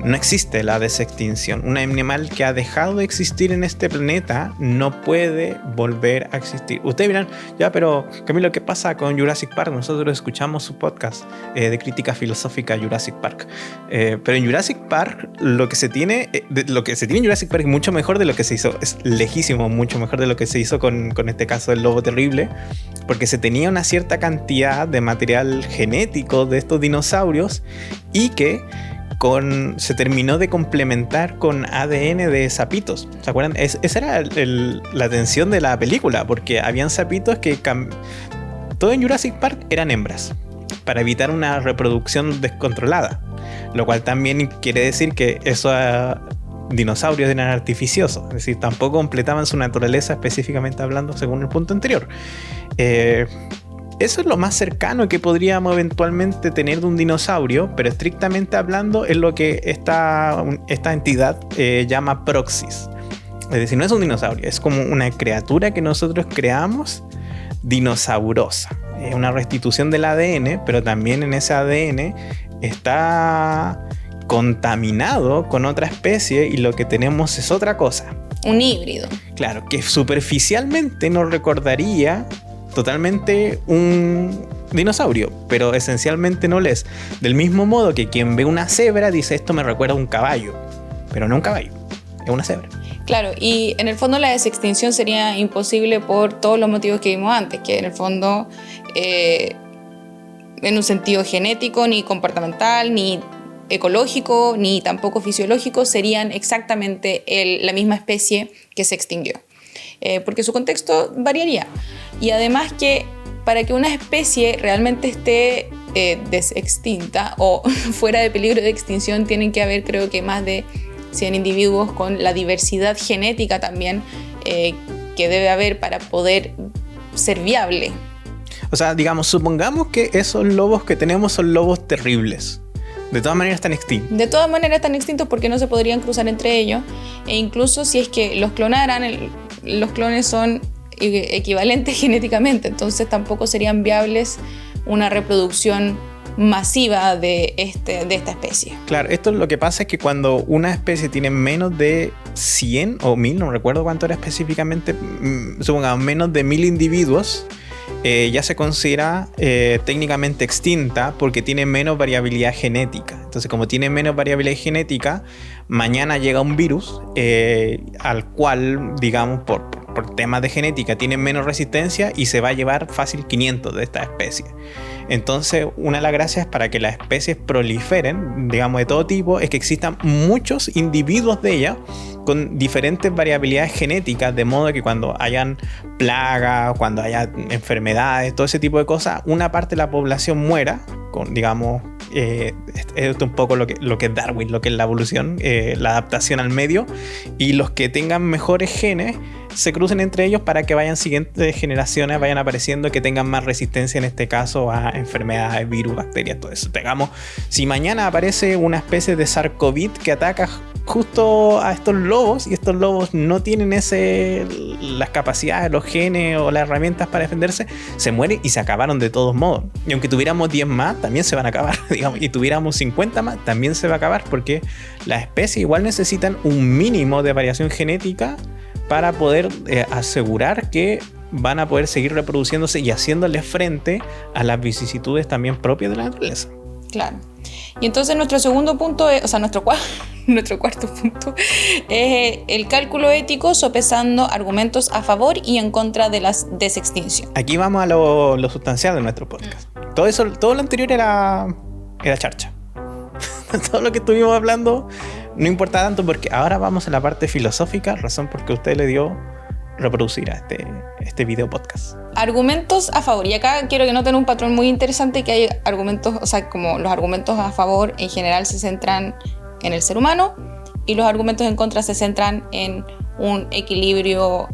no existe la desextinción. Un animal que ha dejado de existir en este planeta no puede volver a existir. Ustedes dirán, ya, pero Camilo, ¿qué pasa con Jurassic Park? Nosotros escuchamos su podcast de crítica filosófica Jurassic Park. Pero en Jurassic Park lo que se tiene en Jurassic Park es mucho mejor de lo que se hizo. Es lejísimo, mucho mejor de lo que se hizo con este caso del lobo terrible, porque se tenía una cierta cantidad de material genético de estos dinosaurios y que se terminó de complementar con ADN de sapitos. ¿Se acuerdan? Esa era la tensión de la película, porque habían sapitos que todo en Jurassic Park eran hembras para evitar una reproducción descontrolada, lo cual también quiere decir que esos dinosaurios eran artificiosos, es decir, tampoco completaban su naturaleza específicamente hablando, según el punto anterior. Eso es lo más cercano que podríamos eventualmente tener de un dinosaurio, pero estrictamente hablando es lo que esta entidad llama Proxys. Es decir, no es un dinosaurio, es como una criatura que nosotros creamos dinosaurosa. Es una restitución del ADN, pero también en ese ADN está contaminado con otra especie y lo que tenemos es otra cosa.
Un híbrido.
Claro, que superficialmente nos recordaría totalmente un dinosaurio, pero esencialmente no lo es. Del mismo modo que quien ve una cebra dice, esto me recuerda a un caballo, pero no un caballo, es una cebra.
Claro, y en el fondo la desextinción sería imposible por todos los motivos que vimos antes, que en el fondo en un sentido genético, ni comportamental, ni ecológico, ni tampoco fisiológico, serían exactamente la misma especie que se extinguió. Porque su contexto variaría. Y además que para que una especie realmente esté desextinta o fuera de peligro de extinción, tienen que haber, creo que, más de 100 individuos con la diversidad genética también que debe haber para poder ser viable.
O sea, digamos, supongamos que esos lobos que tenemos son lobos terribles. De todas maneras están extintos.
De todas maneras están extintos porque no se podrían cruzar entre ellos. E incluso si es que los clonaran, los clones son equivalentes genéticamente, entonces tampoco serían viables una reproducción masiva de esta especie.
Claro, esto lo que pasa es que cuando una especie tiene menos de 100 o 1000, no recuerdo cuánto era específicamente, supongamos menos de 1000 individuos, ya se considera técnicamente extinta porque tiene menos variabilidad genética. Entonces, como tiene menos variabilidad genética, mañana llega un virus al cual, digamos, por temas de genética tiene menos resistencia y se va a llevar fácil 500 de esta especie. Entonces, una de las gracias para que las especies proliferen, digamos, de todo tipo, es que existan muchos individuos de ellas con diferentes variabilidades genéticas, de modo que cuando hayan plagas, cuando haya enfermedades, todo ese tipo de cosas, una parte de la población muera, con, digamos, esto es un poco lo que es Darwin, lo que es la evolución, la adaptación al medio, y los que tengan mejores genes se crucen entre ellos para que vayan siguientes generaciones, vayan apareciendo, que tengan más resistencia en este caso a enfermedades, virus, bacterias, todo eso. Digamos, si mañana aparece una especie de SARS-CoV que ataca justo a estos lobos y estos lobos no tienen las capacidades, los genes o las herramientas para defenderse, se mueren y se acabaron de todos modos. Y aunque tuviéramos 10 más, también se van a acabar, digamos, y tuviéramos 50 más, también se va a acabar, porque las especies igual necesitan un mínimo de variación genética para poder asegurar que van a poder seguir reproduciéndose y haciéndole frente a las vicisitudes también propias de la naturaleza.
Claro. Y entonces nuestro segundo punto, nuestro cuarto punto, es el cálculo ético sopesando argumentos a favor y en contra de la desextinción.
Aquí vamos a lo sustancial de nuestro podcast. Todo lo anterior era charcha. Todo lo que estuvimos hablando no importa tanto, porque ahora vamos a la parte filosófica, razón por que usted le dio reproducir a este video podcast.
Argumentos a favor, y acá quiero que noten un patrón muy interesante, que hay argumentos, como los argumentos a favor en general se centran en el ser humano y los argumentos en contra se centran en un equilibrio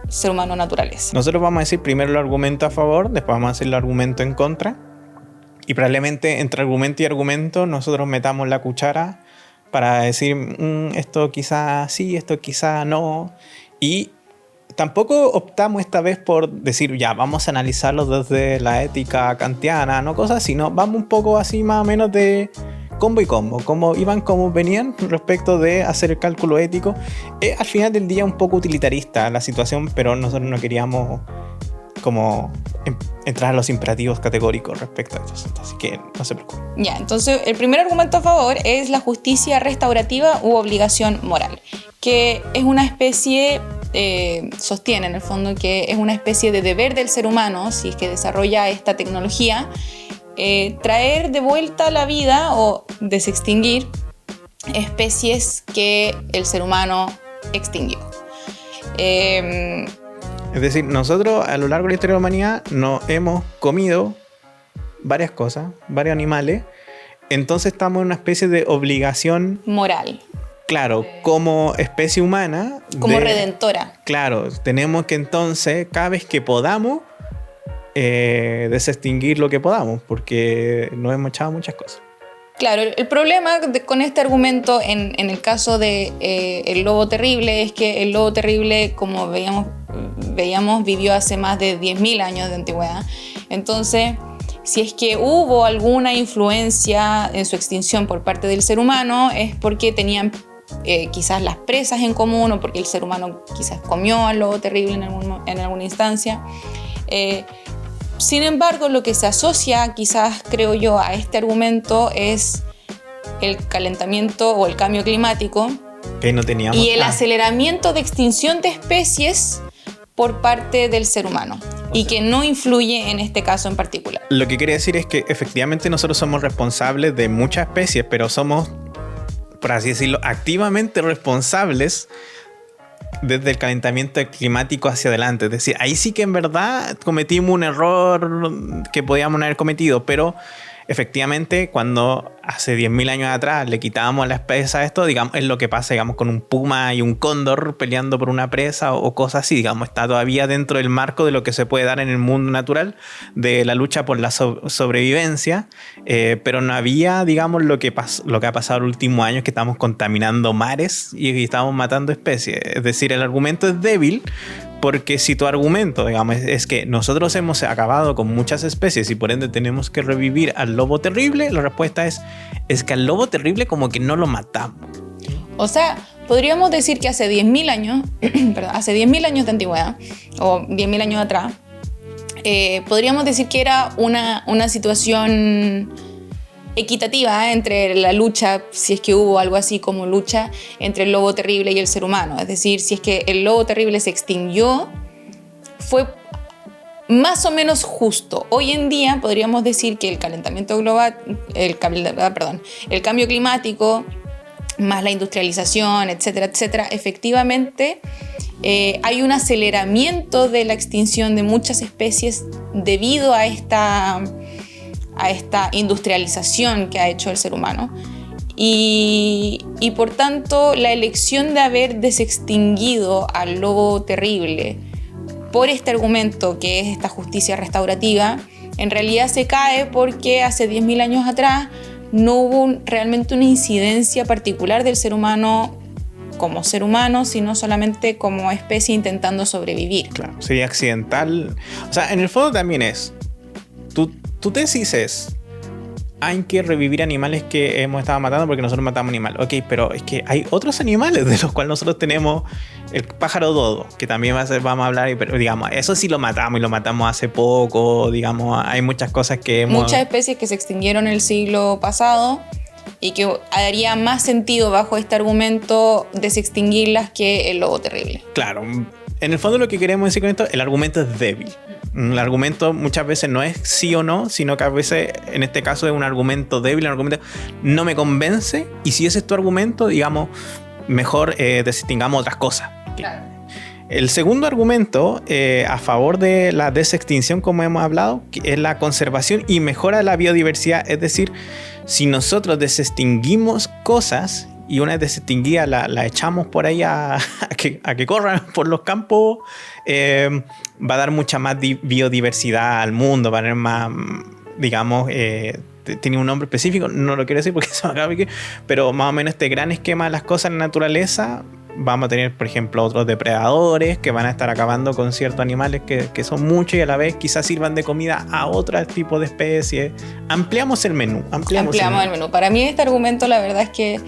ser humano-naturaleza.
Nosotros vamos a decir primero el argumento a favor, después vamos a decir el argumento en contra, y probablemente entre argumento y argumento nosotros metamos la cuchara para decir esto quizá sí, esto quizá no, y tampoco optamos esta vez por decir, ya, vamos a analizarlo desde la ética kantiana, no cosas, sino vamos un poco así más o menos de combo y combo, como iban, como venían respecto de hacer el cálculo ético. Al final del día un poco utilitarista la situación, pero nosotros no queríamos como entrar a los imperativos categóricos respecto a esto, así que no se preocupen.
Ya, entonces el primer argumento a favor es la justicia restaurativa u obligación moral, que es una especie, sostiene en el fondo que es una especie de deber del ser humano, si es que desarrolla esta tecnología, traer de vuelta a la vida o desextinguir especies que el ser humano extinguió.
Es decir, nosotros a lo largo de la historia de la humanidad nos hemos comido varias cosas, varios animales, entonces estamos en una especie de obligación
moral.
Claro, como especie humana.
Como redentora.
Claro, tenemos que entonces, cada vez que podamos, desextinguir lo que podamos, porque nos hemos echado muchas cosas.
Claro, el problema con este argumento en el caso de el lobo terrible es que el lobo terrible, como veíamos, vivió hace más de 10.000 años de antigüedad. Entonces, si es que hubo alguna influencia en su extinción por parte del ser humano, es porque tenían quizás las presas en común, o porque el ser humano quizás comió al lobo terrible en alguna instancia. Sin embargo, lo que se asocia, quizás creo yo, a este argumento es el calentamiento o el cambio climático
que no teníamos
y el aceleramiento de extinción de especies por parte del ser humano, y que no influye en este caso en particular.
Lo que quiere decir es que efectivamente nosotros somos responsables de muchas especies, pero somos, por así decirlo, activamente responsables desde el calentamiento climático hacia adelante. Es decir, ahí sí que en verdad cometimos un error que podíamos no haber cometido, pero efectivamente cuando hace 10.000 años atrás le quitábamos la presa a esto, digamos, es lo que pasa, digamos, con un puma y un cóndor peleando por una presa o cosas así, digamos, está todavía dentro del marco de lo que se puede dar en el mundo natural, de la lucha por la sobrevivencia, pero no había, digamos, lo que ha pasado los últimos años, que estamos contaminando mares y estamos matando especies. Es decir, el argumento es débil, porque si tu argumento, digamos, es que nosotros hemos acabado con muchas especies y por ende tenemos que revivir al lobo terrible, la respuesta es que al lobo terrible como que no lo matamos.
O sea, podríamos decir que hace 10.000 años, perdón, hace 10.000 años de antigüedad, o 10.000 años atrás, podríamos decir que era una situación equitativa entre la lucha, si es que hubo algo así como lucha entre el lobo terrible y el ser humano. Es decir, si es que el lobo terrible se extinguió, fue más o menos justo. Hoy en día podríamos decir que el calentamiento global, el cambio climático, más la industrialización, etcétera, etcétera, efectivamente hay un aceleramiento de la extinción de muchas especies debido a esta industrialización que ha hecho el ser humano. Y por tanto, la elección de haber desextinguido al lobo terrible por este argumento, que es esta justicia restaurativa, en realidad se cae porque hace 10.000 años atrás no hubo realmente una incidencia particular del ser humano como ser humano, sino solamente como especie intentando sobrevivir.
Claro, sería accidental. O sea, en el fondo también es... Tu tesis es: hay que revivir animales que hemos estado matando porque nosotros matamos animales. Ok, pero es que hay otros animales de los cuales nosotros tenemos el pájaro dodo, que también vamos a hablar, pero digamos, eso sí lo matamos y lo matamos hace poco. Digamos, hay muchas cosas que
muchas especies que se extinguieron el siglo pasado y que haría más sentido bajo este argumento desextinguirlas que el lobo terrible.
Claro, en el fondo lo que queremos decir con esto, el argumento es débil. El argumento muchas veces no es sí o no, sino que a veces, en este caso, es un argumento débil, un argumento no me convence, y si ese es tu argumento, digamos, mejor desextingamos otras cosas.
Claro.
El segundo argumento a favor de la desextinción, como hemos hablado, es la conservación y mejora de la biodiversidad. Es decir, si nosotros desextinguimos cosas y una vez desextinguida la echamos por ahí a que corran por los campos, va a dar mucha más biodiversidad al mundo, va a tener más, digamos, tiene un nombre específico, no lo quiero decir porque se me acaba, pero más o menos este gran esquema de las cosas en la naturaleza vamos a tener, por ejemplo, otros depredadores que van a estar acabando con ciertos animales que son muchos y a la vez quizás sirvan de comida a otro tipo de especies. Ampliamos el menú.
Ampliamos el menú. Para mí este argumento la verdad es que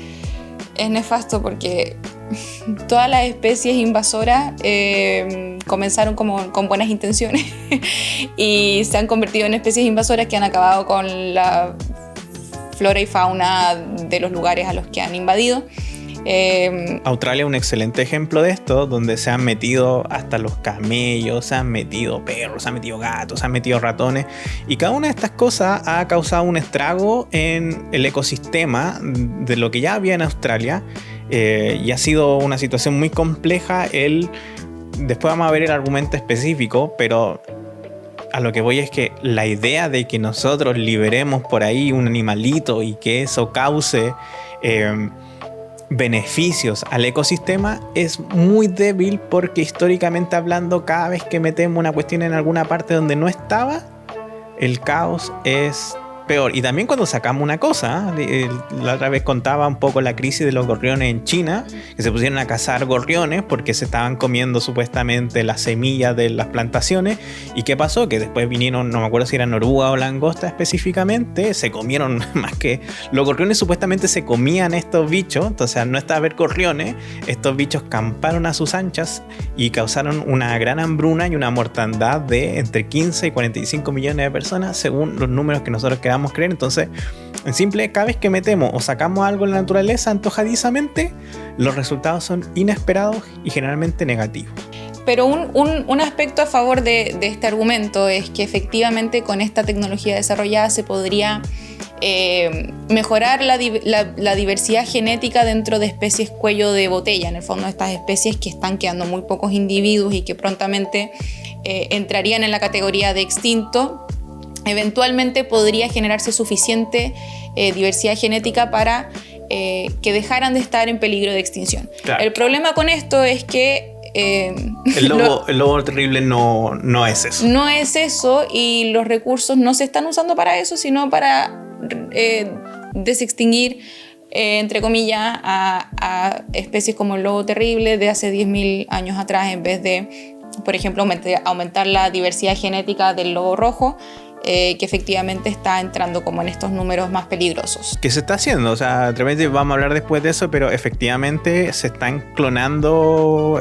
es nefasto porque todas las especies invasoras comenzaron con buenas intenciones y se han convertido en especies invasoras que han acabado con la flora y fauna de los lugares a los que han invadido.
Australia es un excelente ejemplo de esto, donde se han metido hasta los camellos, se han metido perros, se han metido gatos, se han metido ratones, y cada una de estas cosas ha causado un estrago en el ecosistema de lo que ya había en Australia, y ha sido una situación muy compleja. Después vamos a ver el argumento específico, pero a lo que voy es que la idea de que nosotros liberemos por ahí un animalito y que eso cause beneficios al ecosistema es muy débil, porque históricamente hablando, cada vez que metemos una cuestión en alguna parte donde no estaba, el caos es peor. Y también cuando sacamos una cosa, la otra vez contaba un poco la crisis de los gorriones en China, que se pusieron a cazar gorriones porque se estaban comiendo supuestamente las semillas de las plantaciones. ¿Y qué pasó? Que después vinieron, no me acuerdo si era noruga o langosta específicamente, se comieron más que... Los gorriones supuestamente se comían estos bichos, entonces al no estar a ver gorriones, estos bichos camparon a sus anchas y causaron una gran hambruna y una mortandad de entre 15 y 45 millones de personas, según los números que nosotros quedamos creer. Entonces, en simple, cada vez que metemos o sacamos algo en la naturaleza antojadizamente, los resultados son inesperados y generalmente negativos.
Pero un aspecto a favor de este argumento es que efectivamente con esta tecnología desarrollada se podría mejorar la diversidad genética dentro de especies cuello de botella. En el fondo, estas especies que están quedando muy pocos individuos y que prontamente entrarían en la categoría de extinto, eventualmente podría generarse suficiente diversidad genética para que dejaran de estar en peligro de extinción. Claro. El problema con esto es que
el lobo terrible no es eso.
No es eso, y los recursos no se están usando para eso, sino para desextinguir, entre comillas, a especies como el lobo terrible de hace 10.000 años atrás, en vez de, por ejemplo, aumentar la diversidad genética del lobo rojo, que efectivamente está entrando como en estos números más peligrosos.
¿Qué se está haciendo? O sea, vamos a hablar después de eso, pero efectivamente se están clonando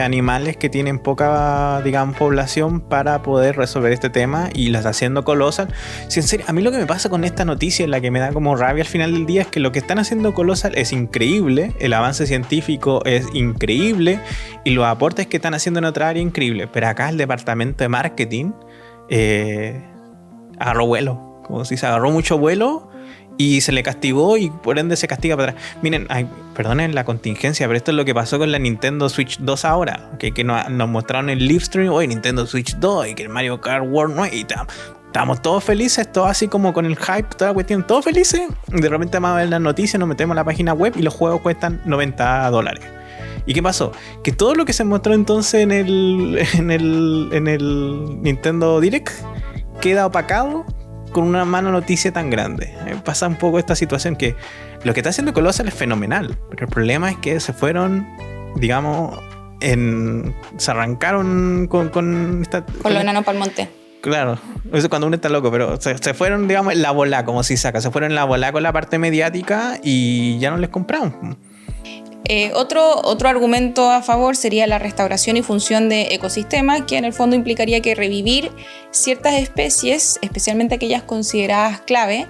animales que tienen poca, digamos, población para poder resolver este tema, y las está haciendo Colossal. Si en serio, a mí lo que me pasa con esta noticia, la que me da como rabia al final del día, es que lo que están haciendo Colossal es increíble, el avance científico es increíble y los aportes que están haciendo en otra área increíble, pero acá el departamento de marketing agarró vuelo, como si se agarró mucho vuelo y se le castigó, y por ende se castiga para atrás. Miren, perdonen la contingencia, pero esto es lo que pasó con la Nintendo Switch 2 ahora, que nos mostraron el live stream, hoy Nintendo Switch 2 y que el Mario Kart World 9, y estábamos todos felices, todos así como con el hype, toda la cuestión, todos felices. De repente vamos a ver las noticias, nos metemos a la página web y los juegos cuestan $90. ¿Y qué pasó? Que todo lo que se mostró entonces en el Nintendo Direct queda opacado con una mala noticia tan grande. Pasa un poco esta situación, que lo que está haciendo Colossal es fenomenal, pero el problema es que se fueron, digamos, se arrancaron con
los enanos pa'l monte.
Claro, eso es cuando uno está loco, pero se fueron, digamos, en la bola, como si saca, se fueron en la bola con la parte mediática y ya no les compramos.
Otro argumento a favor sería la restauración y función de ecosistemas, que en el fondo implicaría que revivir ciertas especies, especialmente aquellas consideradas clave,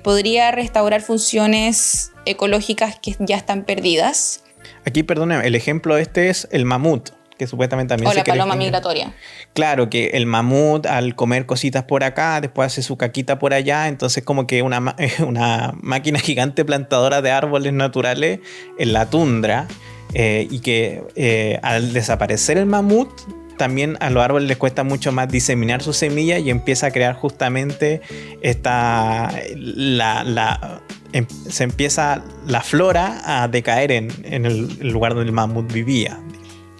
podría restaurar funciones ecológicas que ya están perdidas.
Aquí, perdóname, el ejemplo es el mamut, que supuestamente también
o la paloma migratoria.
Claro, que el mamut, al comer cositas por acá, después hace su caquita por allá, entonces como que una máquina gigante plantadora de árboles naturales en la tundra, y que al desaparecer el mamut, también a los árboles les cuesta mucho más diseminar sus semillas, y empieza a crear justamente se empieza la flora a decaer en el lugar donde el mamut vivía.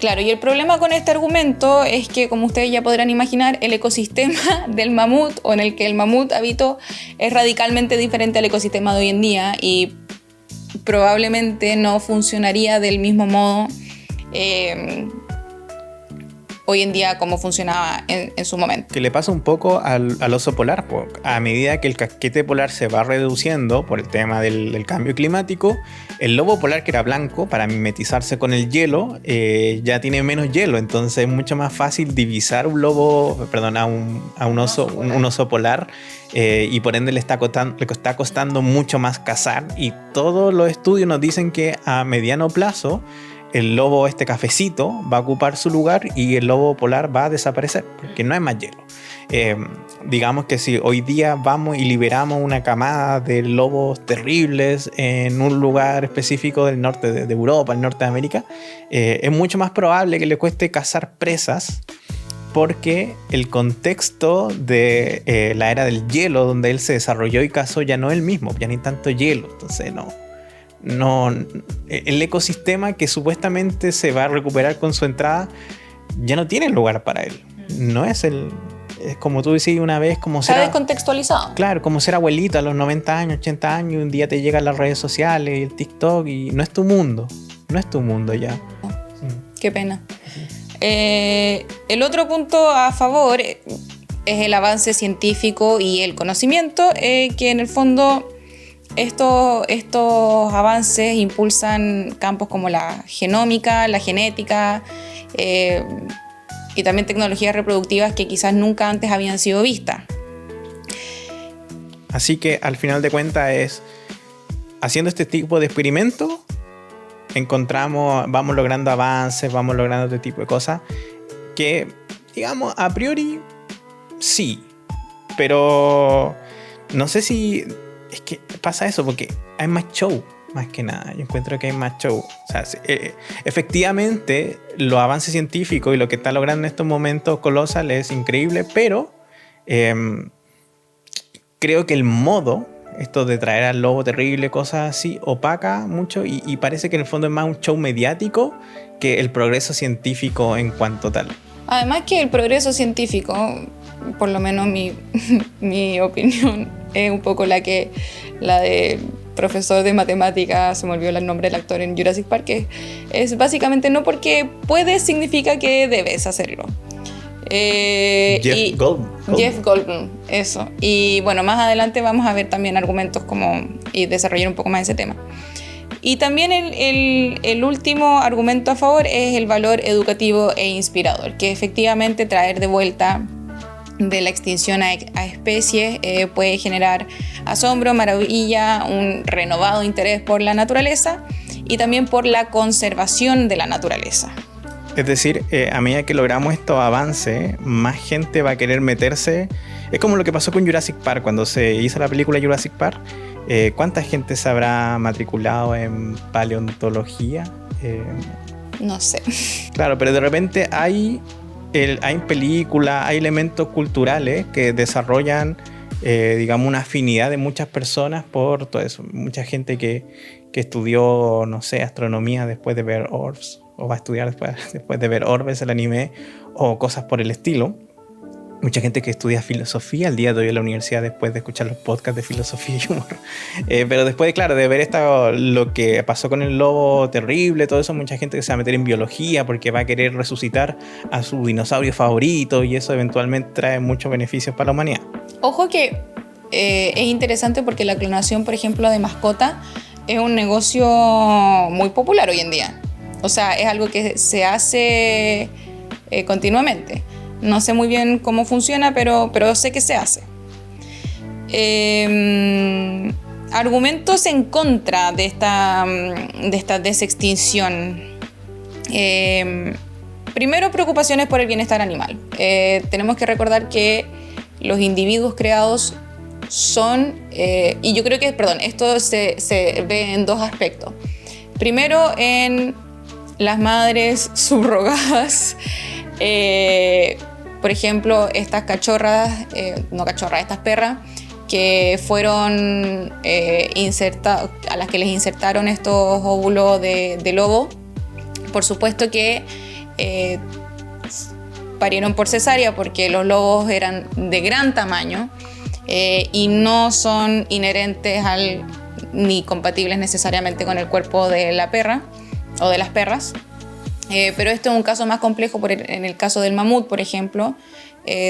Claro, y el problema con este argumento es que, como ustedes ya podrán imaginar, el ecosistema del mamut, o en el que el mamut habitó, es radicalmente diferente al ecosistema de hoy en día, y probablemente no funcionaría del mismo modo hoy en día como funcionaba en su momento.
Que le pasa un poco al oso polar, a medida que el casquete polar se va reduciendo por el tema del cambio climático, el lobo polar, que era blanco, para mimetizarse con el hielo, ya tiene menos hielo, entonces es mucho más fácil divisar a un oso polar, y por ende le está costando mucho más cazar, y todos los estudios nos dicen que a mediano plazo el lobo cafecito va a ocupar su lugar y el lobo polar va a desaparecer porque no hay más hielo. Digamos que si hoy día vamos y liberamos una camada de lobos terribles en un lugar específico del norte de Europa, el norte de América, es mucho más probable que le cueste cazar presas, porque el contexto de la era del hielo donde él se desarrolló y cazó ya no es el mismo, ya no hay tanto hielo, entonces no, el ecosistema que supuestamente se va a recuperar con su entrada ya no tiene lugar para él. No es como tú decías una vez, como
ser... Está descontextualizado.
Claro, como ser abuelita a los 90 años, 80 años, y un día te llegan las redes sociales y el TikTok y no es tu mundo. No es tu mundo ya.
Qué pena. El otro punto a favor es el avance científico y el conocimiento, que en el fondo... Estos avances impulsan campos como la genómica, la genética, y también tecnologías reproductivas que quizás nunca antes habían sido vistas.
Así que al final de cuentas haciendo este tipo de experimentos, vamos logrando avances, vamos logrando este tipo de cosas que, digamos, a priori sí, pero no sé si... Es que pasa eso porque hay más show, más que nada. Yo encuentro que hay más show. O sea, efectivamente, los avances científicos y lo que está logrando en estos momentos Colossal es increíble, pero creo que el modo, esto de traer al lobo terrible, cosas así, opaca mucho y parece que en el fondo es más un show mediático que el progreso científico en cuanto tal.
Además que el progreso científico, por lo menos mi opinión, es un poco la de profesor de matemáticas, se me olvidó el nombre del actor en Jurassic Park, que es básicamente no porque puedes significa que debes hacerlo.
Jeff
Goldblum, eso. Y bueno, más adelante vamos a ver también argumentos y desarrollar un poco más ese tema. Y también el último argumento a favor es el valor educativo e inspirador, que efectivamente traer de vuelta de la extinción a especies puede generar asombro, maravilla, un renovado interés por la naturaleza y también por la conservación de la naturaleza.
Es decir, a medida que logramos estos avances, más gente va a querer meterse. Es como lo que pasó con Jurassic Park cuando se hizo la película Jurassic Park. ¿Cuánta gente se habrá matriculado en paleontología?
No sé.
Claro, pero de repente hay películas, hay elementos culturales que desarrollan, digamos, una afinidad de muchas personas por todo eso. Mucha gente que estudió, no sé, astronomía después de ver Orbs, o va a estudiar después de ver Orbs, el anime, o cosas por el estilo. Mucha gente que estudia filosofía al día de hoy en la universidad después de escuchar los podcasts de filosofía y humor. Pero después, claro, de ver lo que pasó con el lobo terrible, todo eso, mucha gente que se va a meter en biología porque va a querer resucitar a su dinosaurio favorito y eso eventualmente trae muchos beneficios para la humanidad.
Ojo que es interesante porque la clonación, por ejemplo, de mascota es un negocio muy popular hoy en día. O sea, es algo que se hace continuamente. No sé muy bien cómo funciona, pero sé que se hace. Argumentos en contra de esta desextinción. Primero, preocupaciones por el bienestar animal. Tenemos que recordar que los individuos creados son... y yo creo que, esto se ve en dos aspectos. Primero, en las madres subrogadas. Por ejemplo, estas estas perras que fueron insertadas, a las que les insertaron estos óvulos de lobo, por supuesto que parieron por cesárea porque los lobos eran de gran tamaño y no son inherentes ni compatibles necesariamente con el cuerpo de la perra o de las perras. Pero esto es un caso más complejo en el caso del mamut, por ejemplo,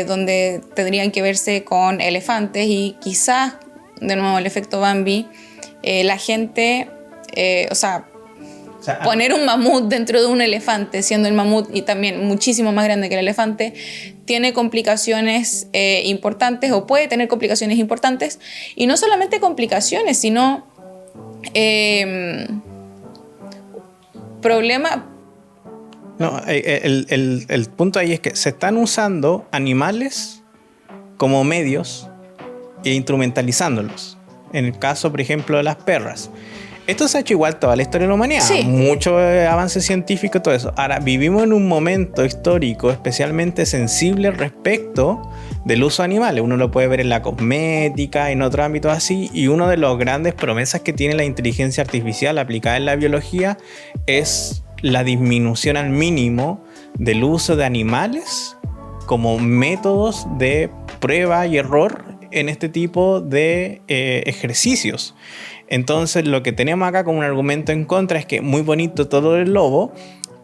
donde tendrían que verse con elefantes y quizás, de nuevo, el efecto Bambi, la gente, poner un mamut dentro de un elefante, siendo el mamut y también muchísimo más grande que el elefante, tiene complicaciones importantes o puede tener complicaciones importantes, y no solamente complicaciones, sino problema.
No, el punto ahí es que se están usando animales como medios e instrumentalizándolos. En el caso, por ejemplo, de las perras. Esto se ha hecho igual toda la historia de la humanidad.
Sí.
Mucho avance científico y todo eso. Ahora, vivimos en un momento histórico especialmente sensible respecto del uso de animales. Uno lo puede ver en la cosmética, en otros ámbitos así. Y una de las grandes promesas que tiene la inteligencia artificial aplicada en la biología es la disminución al mínimo del uso de animales como métodos de prueba y error en este tipo de ejercicios. Entonces lo que tenemos acá como un argumento en contra es que muy bonito todo el lobo,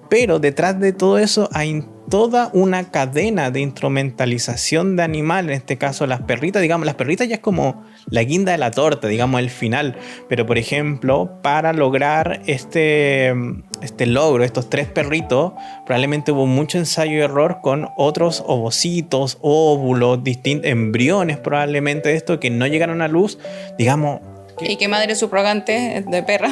pero detrás de todo eso hay toda una cadena de instrumentalización de animales, en este caso las perritas. Digamos, las perritas ya es como la guinda de la torta, digamos, el final. Pero por ejemplo, para lograr este logro, estos 3 perritos, probablemente hubo mucho ensayo y error con otros ovocitos, óvulos, distintos embriones probablemente de esto que no llegaron a luz, digamos.
Y que madres subrogantes de perra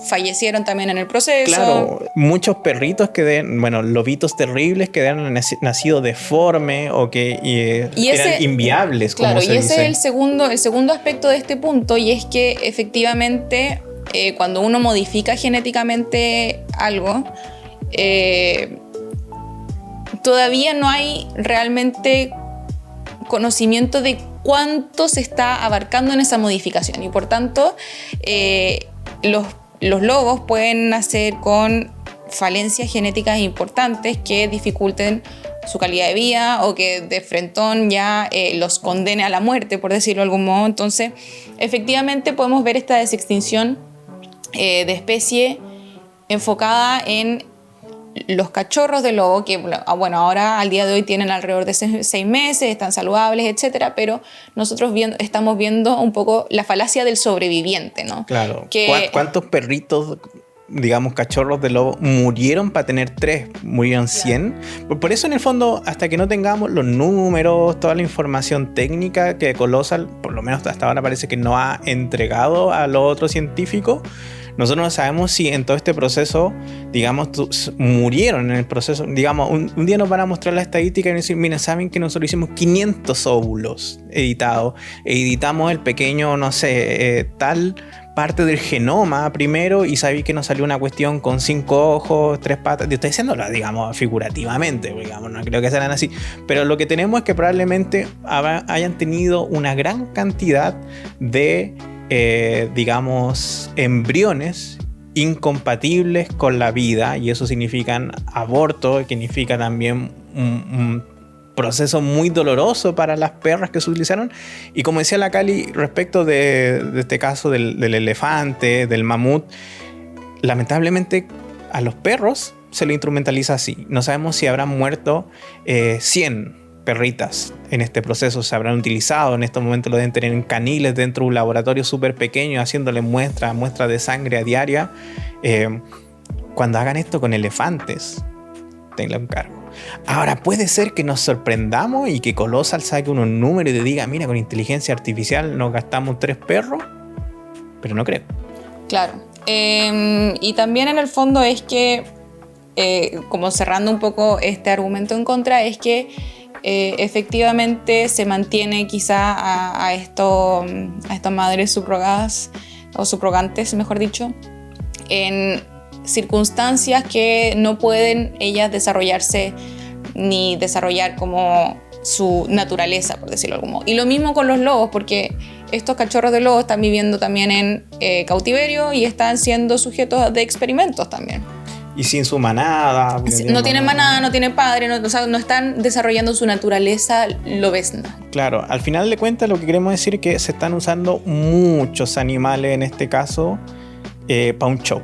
fallecieron también en el proceso.
Claro, muchos perritos lobitos terribles que han nacido deformes o que eran inviables.
Claro,
como se
ese
dice.
es el segundo aspecto de este punto, y es que efectivamente cuando uno modifica genéticamente algo, todavía no hay realmente conocimiento de cuánto se está abarcando en esa modificación, y por tanto los lobos pueden nacer con falencias genéticas importantes que dificulten su calidad de vida o que de frentón ya los condene a la muerte, por decirlo de algún modo. Entonces efectivamente podemos ver esta desextinción de especie enfocada en los cachorros de lobo, que ahora al día de hoy tienen alrededor de 6 meses, están saludables, etcétera, pero nosotros estamos viendo un poco la falacia del sobreviviente, ¿no?
Claro. ¿Cuántos perritos, digamos, cachorros de lobo murieron para tener 3? Murieron 100. Claro. Por eso, en el fondo, hasta que no tengamos los números, toda la información técnica que Colossal, por lo menos hasta ahora, parece que no ha entregado a los otros científicos, nosotros no sabemos si en todo este proceso, digamos, murieron en el proceso. Digamos, un día nos van a mostrar la estadística y nos dicen, miren, saben que nosotros hicimos 500 óvulos editados. Editamos el pequeño, tal parte del genoma primero, y sabéis que nos salió una cuestión con 5 ojos, 3 patas. Estoy diciéndolo, digamos, figurativamente, digamos, no creo que sean así. Pero lo que tenemos es que probablemente hayan tenido una gran cantidad de digamos, embriones incompatibles con la vida, y eso significa aborto, que significa también un proceso muy doloroso para las perras que se utilizaron. Y como decía la Cali respecto de este caso del elefante, del mamut, lamentablemente a los perros se lo instrumentaliza así. No sabemos si habrán muerto 100 perritas en este proceso, se habrán utilizado. En estos momentos lo deben tener en caniles dentro de un laboratorio súper pequeño, haciéndole muestras de sangre a diaria. Cuando hagan esto con elefantes, tenla un cargo. Ahora, puede ser que nos sorprendamos y que Colossal saque unos números y te diga, mira, con inteligencia artificial nos gastamos 3 perros, pero no creo.
Claro. Y también en el fondo es que, como cerrando un poco este argumento en contra, es que efectivamente se mantiene quizá a estas madres subrogadas o subrogantes, mejor dicho, en circunstancias que no pueden ellas desarrollarse ni desarrollar como su naturaleza, por decirlo de algún modo. Y lo mismo con los lobos, porque estos cachorros de lobos están viviendo también en cautiverio y están siendo sujetos de experimentos también.
y sin su manada.
No tienen manada, no tienen padre, no, o sea, no están desarrollando su naturaleza lobesna.
Claro, al final de cuentas lo que queremos decir es que se están usando muchos animales en este caso para un show.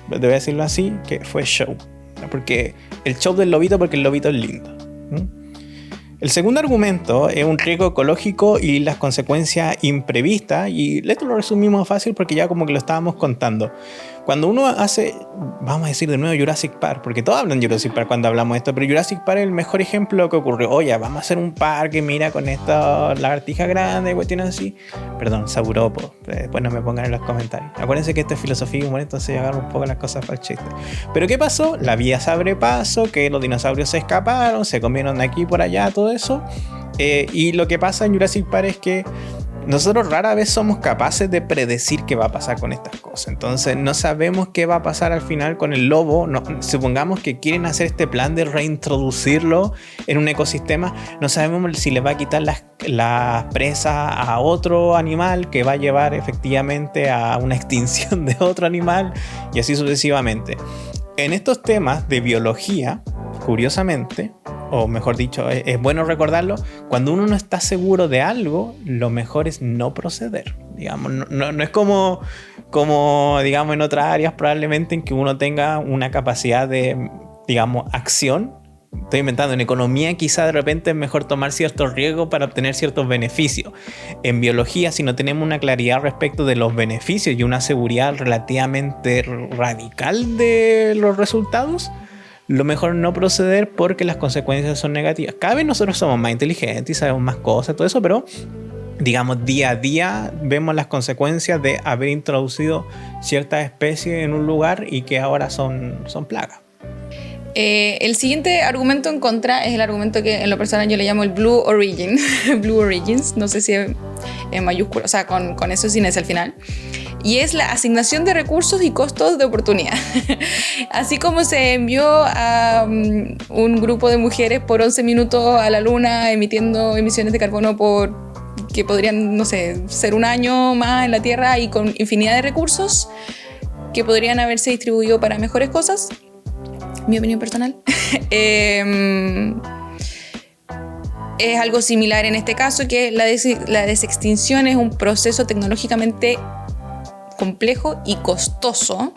Debo decirlo así, que fue show. Porque el show del lobito, porque el lobito es lindo. El segundo argumento es un riesgo ecológico y las consecuencias imprevistas, y esto lo resumimos fácil porque ya como que lo estábamos contando. Cuando uno hace, vamos a decir de nuevo Jurassic Park, porque todos hablan de Jurassic Park cuando hablamos de esto, pero Jurassic Park es el mejor ejemplo de lo que ocurrió. Oye, vamos a hacer un parque, mira, con esta lagartija grande, cuestiones así. Perdón, sauropo, después no me pongan en los comentarios. Acuérdense que esto es filosofía y humor, entonces yo agarro un poco las cosas para el chiste. Pero ¿qué pasó? La vía se abre paso, que los dinosaurios se escaparon, se comieron de aquí por allá, todo eso. Y lo que pasa en Jurassic Park es que nosotros rara vez somos capaces de predecir qué va a pasar con estas cosas. Entonces no sabemos qué va a pasar al final con el lobo. No, supongamos que quieren hacer este plan de reintroducirlo en un ecosistema. No sabemos si le va a quitar las presas a otro animal, que va a llevar efectivamente a una extinción de otro animal, y así sucesivamente. En estos temas de biología, curiosamente, o mejor dicho, es bueno recordarlo, cuando uno no está seguro de algo, lo mejor es no proceder. Digamos, no es como digamos en otras áreas probablemente en que uno tenga una capacidad de, digamos, acción. Estoy inventando, en economía quizá de repente es mejor tomar ciertos riesgos para obtener ciertos beneficios. En biología, si no tenemos una claridad respecto de los beneficios y una seguridad relativamente radical de los resultados, lo mejor no proceder porque las consecuencias son negativas. Cada vez nosotros somos más inteligentes y sabemos más cosas, todo eso, pero digamos día a día vemos las consecuencias de haber introducido ciertas especies en un lugar y que ahora son plagas.
El siguiente argumento en contra es el argumento que en lo personal yo le llamo el Blue Origin. Blue Origins, no sé si es en mayúscula, o sea, con eso sin ese al final. Y es la asignación de recursos y costos de oportunidad. Así como se envió a un grupo de mujeres por 11 minutos a la luna emitiendo emisiones de carbono que podrían, no sé, ser un año más en la Tierra y con infinidad de recursos que podrían haberse distribuido para mejores cosas, mi opinión personal, es algo similar en este caso, que la desextinción es un proceso tecnológicamente complejo y costoso,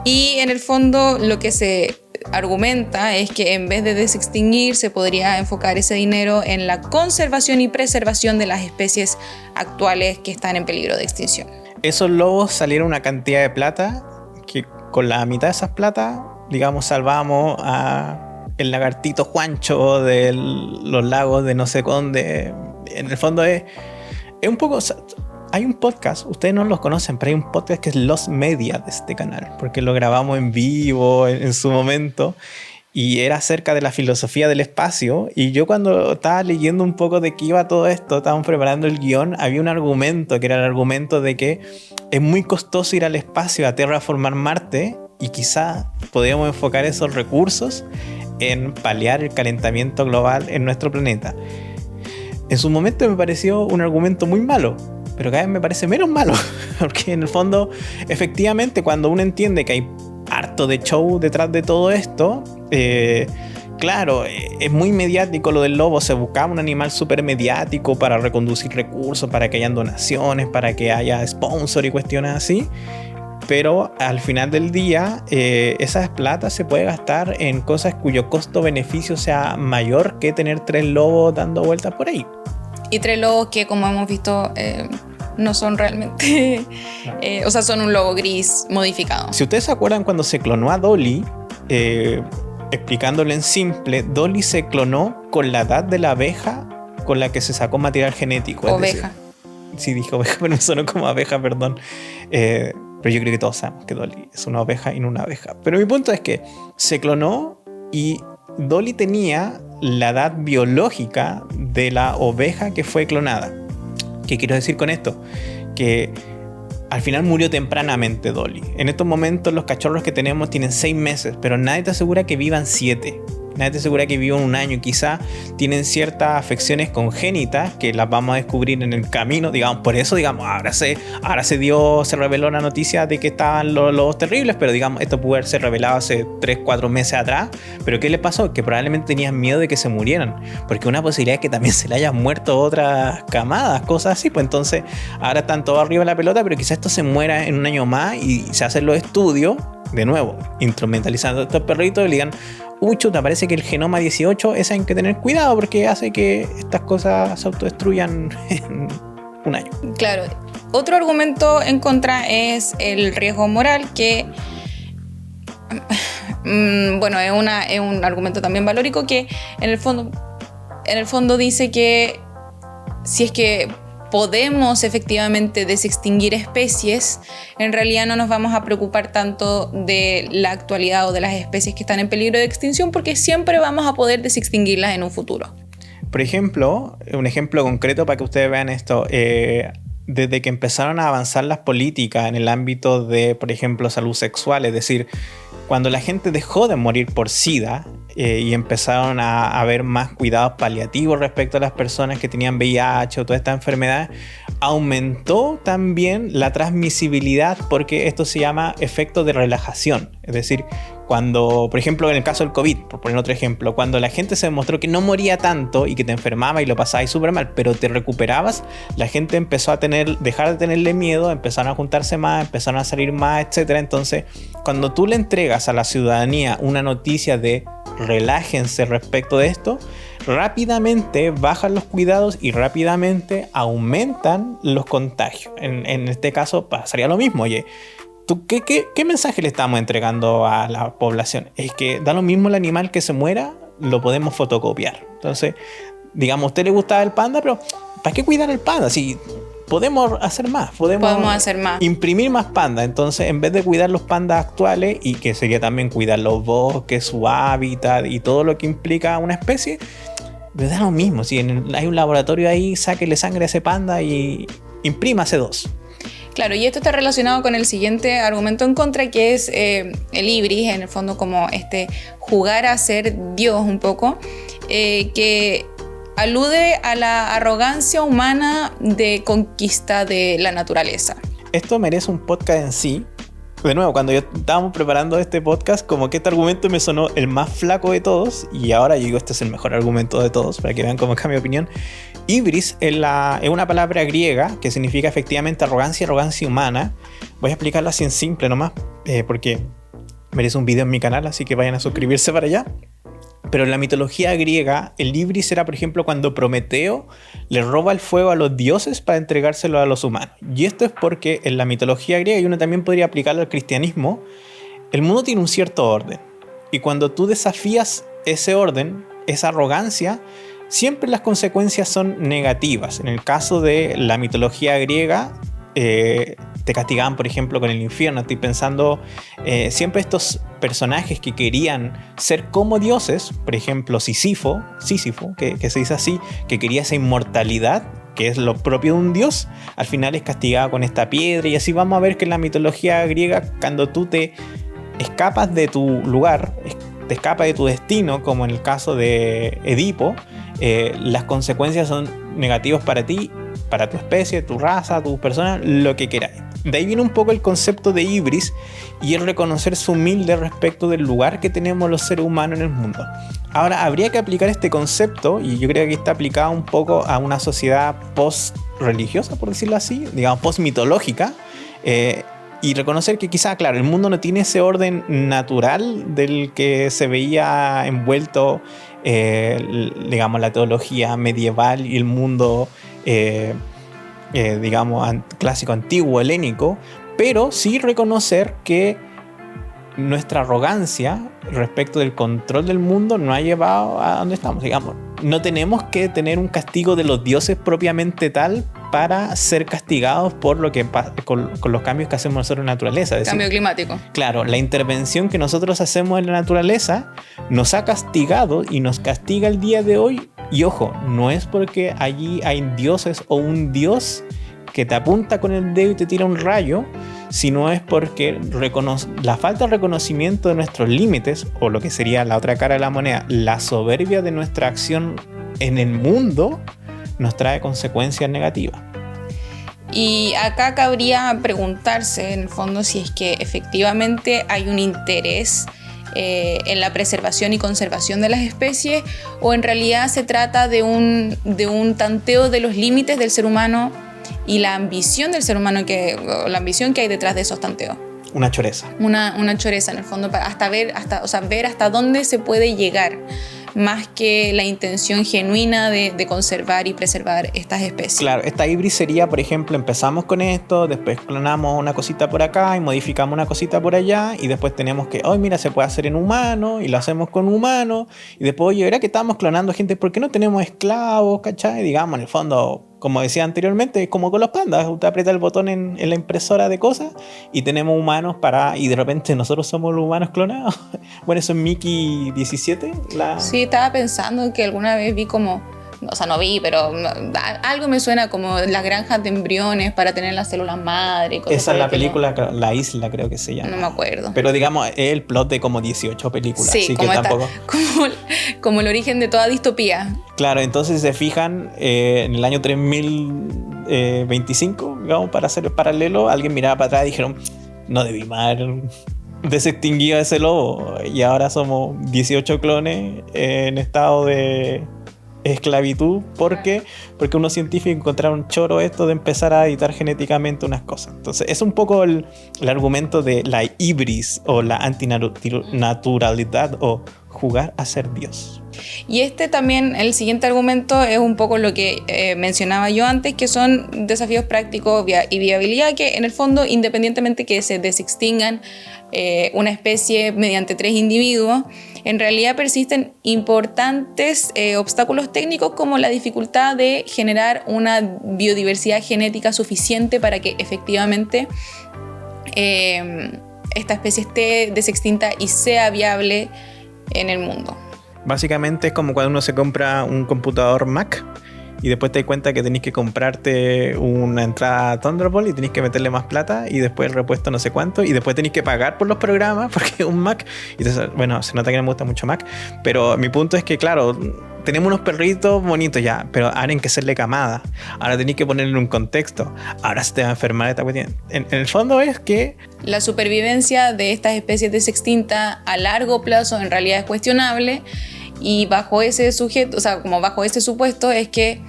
y en el fondo lo que se argumenta es que en vez de desextinguir se podría enfocar ese dinero en la conservación y preservación de las especies actuales que están en peligro de extinción.
Esos lobos salieron una cantidad de plata que con la mitad de esas plata, digamos, salvamos a el lagartito Juancho de los lagos de no sé dónde. En el fondo es un poco... Hay un podcast, ustedes no los conocen, pero hay un podcast que es Los Media de este canal, porque lo grabamos en vivo en su momento, y era acerca de la filosofía del espacio. Y yo cuando estaba leyendo un poco de qué iba todo esto, estábamos preparando el guión, había un argumento que era el argumento de que es muy costoso ir al espacio a terraformar Marte, y quizá podríamos enfocar esos recursos en paliar el calentamiento global en nuestro planeta. En su momento me pareció un argumento muy malo, pero cada vez me parece menos malo, porque en el fondo, efectivamente, cuando uno entiende que hay harto de show detrás de todo esto, claro, es muy mediático lo del lobo. Se buscaba un animal súper mediático para reconducir recursos, para que hayan donaciones, para que haya sponsor y cuestiones así. Pero al final del día, esas plata se puede gastar en cosas cuyo costo-beneficio sea mayor que tener 3 lobos dando vueltas por ahí.
Y 3 lobos que, como hemos visto, no son realmente... o sea, son un lobo gris modificado.
Si ustedes se acuerdan cuando se clonó a Dolly, explicándolo en simple, Dolly se clonó con la edad de la abeja con la que se sacó material genético.
Oveja.
Sí, dije oveja, pero me sonó como abeja, perdón. Pero yo creo que todos sabemos que Dolly es una oveja y no una abeja. Pero mi punto es que se clonó y Dolly tenía la edad biológica de la oveja que fue clonada. ¿Qué quiero decir con esto? Que al final murió tempranamente Dolly. En estos momentos los cachorros que tenemos tienen 6 meses, pero nadie te asegura que vivan 7. nadie te asegura que vivan un año. Quizá tienen ciertas afecciones congénitas que las vamos a descubrir en el camino, digamos. Por eso, digamos, ahora se reveló la noticia de que estaban los lobos terribles, pero digamos, esto pudo haberse revelado hace 3-4 meses atrás. Pero ¿qué le pasó? Que probablemente tenían miedo de que se murieran, porque una posibilidad es que también se le hayan muerto otras camadas, cosas así. Pues entonces ahora están todos arriba de la pelota, pero quizás esto se muera en un año más y se hacen los estudios, de nuevo, instrumentalizando a estos perritos y le digan, uy, chuta, parece que el genoma 18, ese hay que tener cuidado porque hace que estas cosas se autodestruyan en un año.
Claro. Otro argumento en contra es el riesgo moral, que bueno, es un argumento también valórico que en el fondo dice que si es que podemos efectivamente desextinguir especies, en realidad no nos vamos a preocupar tanto de la actualidad o de las especies que están en peligro de extinción, porque siempre vamos a poder desextinguirlas en un futuro.
Por ejemplo, un ejemplo concreto para que ustedes vean esto, desde que empezaron a avanzar las políticas en el ámbito de, por ejemplo, salud sexual, es decir, cuando la gente dejó de morir por SIDA y empezaron a haber más cuidados paliativos respecto a las personas que tenían VIH o toda esta enfermedad, aumentó también la transmisibilidad, porque esto se llama efecto de relajación. Es decir, cuando, por ejemplo, en el caso del COVID, por poner otro ejemplo, cuando la gente se demostró que no moría tanto y que te enfermaba y lo pasabas súper mal, pero te recuperabas, la gente empezó a dejar de tenerle miedo, empezaron a juntarse más, empezaron a salir más, etc. Entonces, cuando tú le entregas a la ciudadanía una noticia de relájense respecto de esto, rápidamente bajan los cuidados y rápidamente aumentan los contagios. En este caso pasaría lo mismo. Oye, ¿qué mensaje le estamos entregando a la población? Es que da lo mismo el animal que se muera, lo podemos fotocopiar. Entonces, digamos, a usted le gustaba el panda, pero ¿para qué cuidar el panda? Si podemos hacer más, podemos hacer más, imprimir más pandas. Entonces, en vez de cuidar los pandas actuales, y que sería también cuidar los bosques, su hábitat y todo lo que implica una especie, le da lo mismo. Si hay un laboratorio ahí, sáquele sangre a ese panda y imprímase 2.
Claro, y esto está relacionado con el siguiente argumento en contra, que es el hibris, en el fondo como jugar a ser Dios un poco, que alude a la arrogancia humana de conquista de la naturaleza.
Esto merece un podcast en sí. De nuevo, cuando estábamos preparando este podcast, como que este argumento me sonó el más flaco de todos, y ahora yo digo, este es el mejor argumento de todos, para que vean cómo cambia mi opinión. Hibris es una palabra griega que significa efectivamente arrogancia humana. Voy a explicarlo así en simple nomás, porque merece un video en mi canal, así que vayan a suscribirse para allá. Pero en la mitología griega, el hibris era, por ejemplo, cuando Prometeo le roba el fuego a los dioses para entregárselo a los humanos. Y esto es porque en la mitología griega, y uno también podría aplicarlo al cristianismo, el mundo tiene un cierto orden. Y cuando tú desafías ese orden, esa arrogancia, siempre las consecuencias son negativas. En el caso de la mitología griega, te castigaban, por ejemplo, con el infierno. Estoy pensando siempre estos personajes que querían ser como dioses, por ejemplo Sísifo, que se dice así, que quería esa inmortalidad, que es lo propio de un dios, al final es castigado con esta piedra. Y así vamos a ver que en la mitología griega, cuando tú te escapas de tu lugar, te escapas de tu destino, como en el caso de Edipo, las consecuencias son negativas para ti, para tu especie, tu raza, tu persona, lo que queráis. De ahí viene un poco el concepto de hibris y el reconocerse humilde respecto del lugar que tenemos los seres humanos en el mundo. Ahora, habría que aplicar este concepto, y yo creo que está aplicado un poco a una sociedad post-religiosa, por decirlo así, digamos post-mitológica, y reconocer que quizá, claro, el mundo no tiene ese orden natural del que se veía envuelto, digamos, la teología medieval y el mundo digamos clásico, antiguo, helénico, pero sí reconocer que nuestra arrogancia respecto del control del mundo nos ha llevado a donde estamos. Digamos, no tenemos que tener un castigo de los dioses propiamente tal para ser castigados por lo que con los cambios que hacemos nosotros en la naturaleza. Es decir,
cambio climático.
Claro, la intervención que nosotros hacemos en la naturaleza nos ha castigado y nos castiga el día de hoy. Y ojo, no es porque allí hay dioses o un dios que te apunta con el dedo y te tira un rayo, sino es porque la falta de reconocimiento de nuestros límites, o lo que sería la otra cara de la moneda, la soberbia de nuestra acción en el mundo, nos trae consecuencias negativas.
Y acá cabría preguntarse, en el fondo, si es que efectivamente hay un interés en la preservación y conservación de las especies, o en realidad se trata de un tanteo de los límites del ser humano y la ambición del ser humano, la ambición que hay detrás de esos tanteos.
Una choreza.
Una choreza, en el fondo, para ver hasta dónde se puede llegar, más que la intención genuina de conservar y preservar estas especies.
Claro, esta híbris sería, por ejemplo, empezamos con esto, después clonamos una cosita por acá y modificamos una cosita por allá, y después tenemos que, mira, se puede hacer en humano, y lo hacemos con humano, y después, oye, ¿verdad que estábamos clonando gente? ¿Por qué no tenemos esclavos, cachai? Digamos, en el fondo, como decía anteriormente, es como con los pandas, usted aprieta el botón en la impresora de cosas y tenemos humanos y de repente nosotros somos los humanos clonados. Bueno, eso es Mickey 17.
Sí, estaba pensando que alguna vez vi no vi, pero algo me suena como las granjas de embriones para tener las células madre.
Esa es la película, La Isla creo que se llama.
No me acuerdo.
Pero digamos, es el plot de como 18 películas.
Sí,
así
como,
que tampoco...
como el origen de toda distopía.
Claro, entonces si se fijan, en el año 3025, digamos, para hacer el paralelo, alguien miraba para atrás y dijeron, no debimos haber desextinguido a ese lobo. Y ahora somos 18 clones en estado de esclavitud. ¿Por qué? Porque unos científicos encontraron choro esto de empezar a editar genéticamente unas cosas. Entonces es un poco el argumento de la hibris o la antinaturalidad o jugar a ser Dios.
Y también, el siguiente argumento es un poco lo que mencionaba yo antes, que son desafíos prácticos y viabilidad, que en el fondo, independientemente que se desextingan una especie mediante 3 individuos, en realidad persisten importantes obstáculos técnicos, como la dificultad de generar una biodiversidad genética suficiente para que efectivamente esta especie esté desextinta y sea viable en el mundo.
Básicamente es como cuando uno se compra un computador Mac y después te das cuenta que tenés que comprarte una entrada Thunderbolt y tenés que meterle más plata, y después el repuesto no sé cuánto, y después tenés que pagar por los programas porque es un Mac. Y entonces, bueno, se nota que no me gusta mucho Mac, pero mi punto es que, claro, tenemos unos perritos bonitos ya, pero ahora hay que hacerle camada, ahora tenés que ponerle un contexto, ahora se te va a enfermar esta cuestión. En el fondo es que
la supervivencia de estas especies desextintas a largo plazo en realidad es cuestionable, y bajo ese bajo ese supuesto es que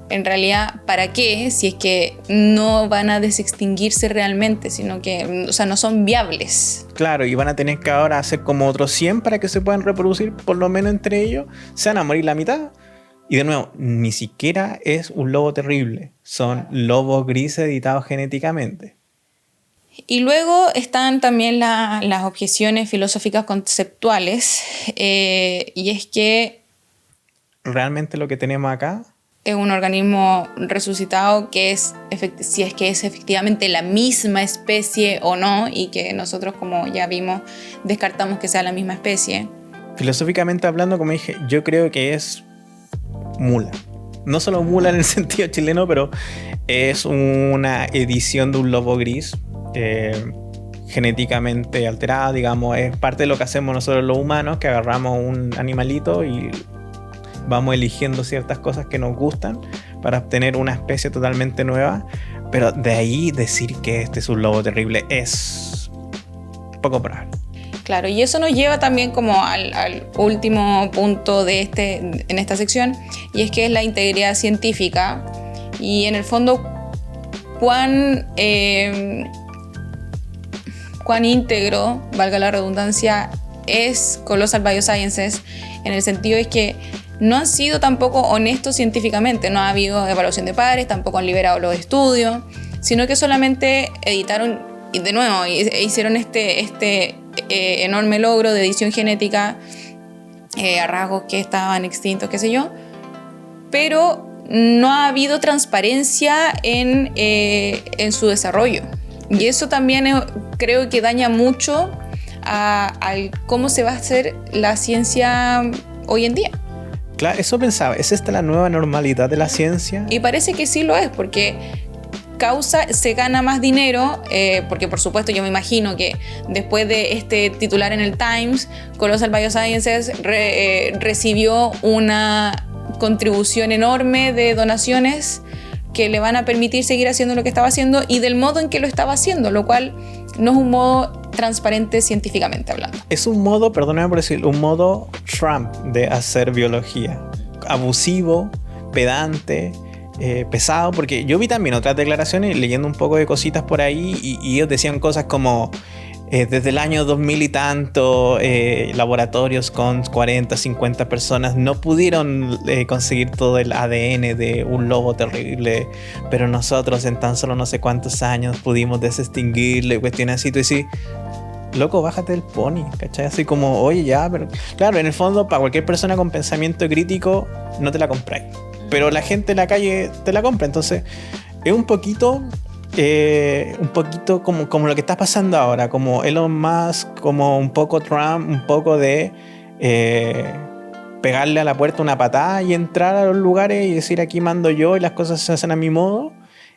en realidad, ¿para qué? Si es que no van a desextinguirse realmente, sino que, no son viables.
Claro, y van a tener que ahora hacer como otros 100 para que se puedan reproducir, por lo menos entre ellos, se van a morir la mitad. Y de nuevo, ni siquiera es un lobo terrible, son lobos grises editados genéticamente.
Y luego están también las objeciones filosóficas conceptuales, y es que
realmente lo que tenemos acá
es un organismo resucitado que si es que es efectivamente la misma especie o no, y que nosotros, como ya vimos, descartamos que sea la misma especie.
Filosóficamente hablando, como dije, yo creo que es mula. No solo mula en el sentido chileno, pero es una edición de un lobo gris genéticamente alterada, digamos. Es parte de lo que hacemos nosotros los humanos, que agarramos un animalito y vamos eligiendo ciertas cosas que nos gustan para obtener una especie totalmente nueva. Pero de ahí decir que este es un lobo terrible es poco probable.
Claro, y eso nos lleva también como al último punto en esta sección, y es que es la integridad científica, y en el fondo cuán íntegro, valga la redundancia, es Colossal Biosciences, en el sentido es que no han sido tampoco honestos científicamente, no ha habido evaluación de pares, tampoco han liberado los estudios, sino que solamente editaron y de nuevo hicieron este enorme logro de edición genética a rasgos que estaban extintos, qué sé yo, pero no ha habido transparencia en su desarrollo. Y eso también creo que daña mucho al cómo se va a hacer la ciencia hoy en día.
Claro, eso pensaba, ¿es esta la nueva normalidad de la ciencia?
Y parece que sí lo es, porque causa se gana más dinero, porque por supuesto yo me imagino que después de este titular en el Times, Colossal Biosciences recibió una contribución enorme de donaciones que le van a permitir seguir haciendo lo que estaba haciendo y del modo en que lo estaba haciendo, lo cual no es un modo transparente científicamente hablando.
Es un modo, perdóname por decirlo, un modo Trump de hacer biología. Abusivo, pedante, pesado, porque yo vi también otras declaraciones leyendo un poco de cositas por ahí y ellos decían cosas como desde el año 2000 y tanto laboratorios con 40, 50 personas no pudieron conseguir todo el ADN de un lobo terrible, pero nosotros en tan solo no sé cuántos años pudimos desextinguirlo y cuestiones así. Tú decís, loco, bájate del pony, ¿cachai? Así como, oye, ya, pero claro, en el fondo para cualquier persona con pensamiento crítico no te la compráis, pero la gente en la calle te la compra. Entonces es un poquito como lo que está pasando ahora, como Elon Musk, como un poco Trump, un poco de pegarle a la puerta una patada y entrar a los lugares y decir aquí mando yo y las cosas se hacen a mi modo.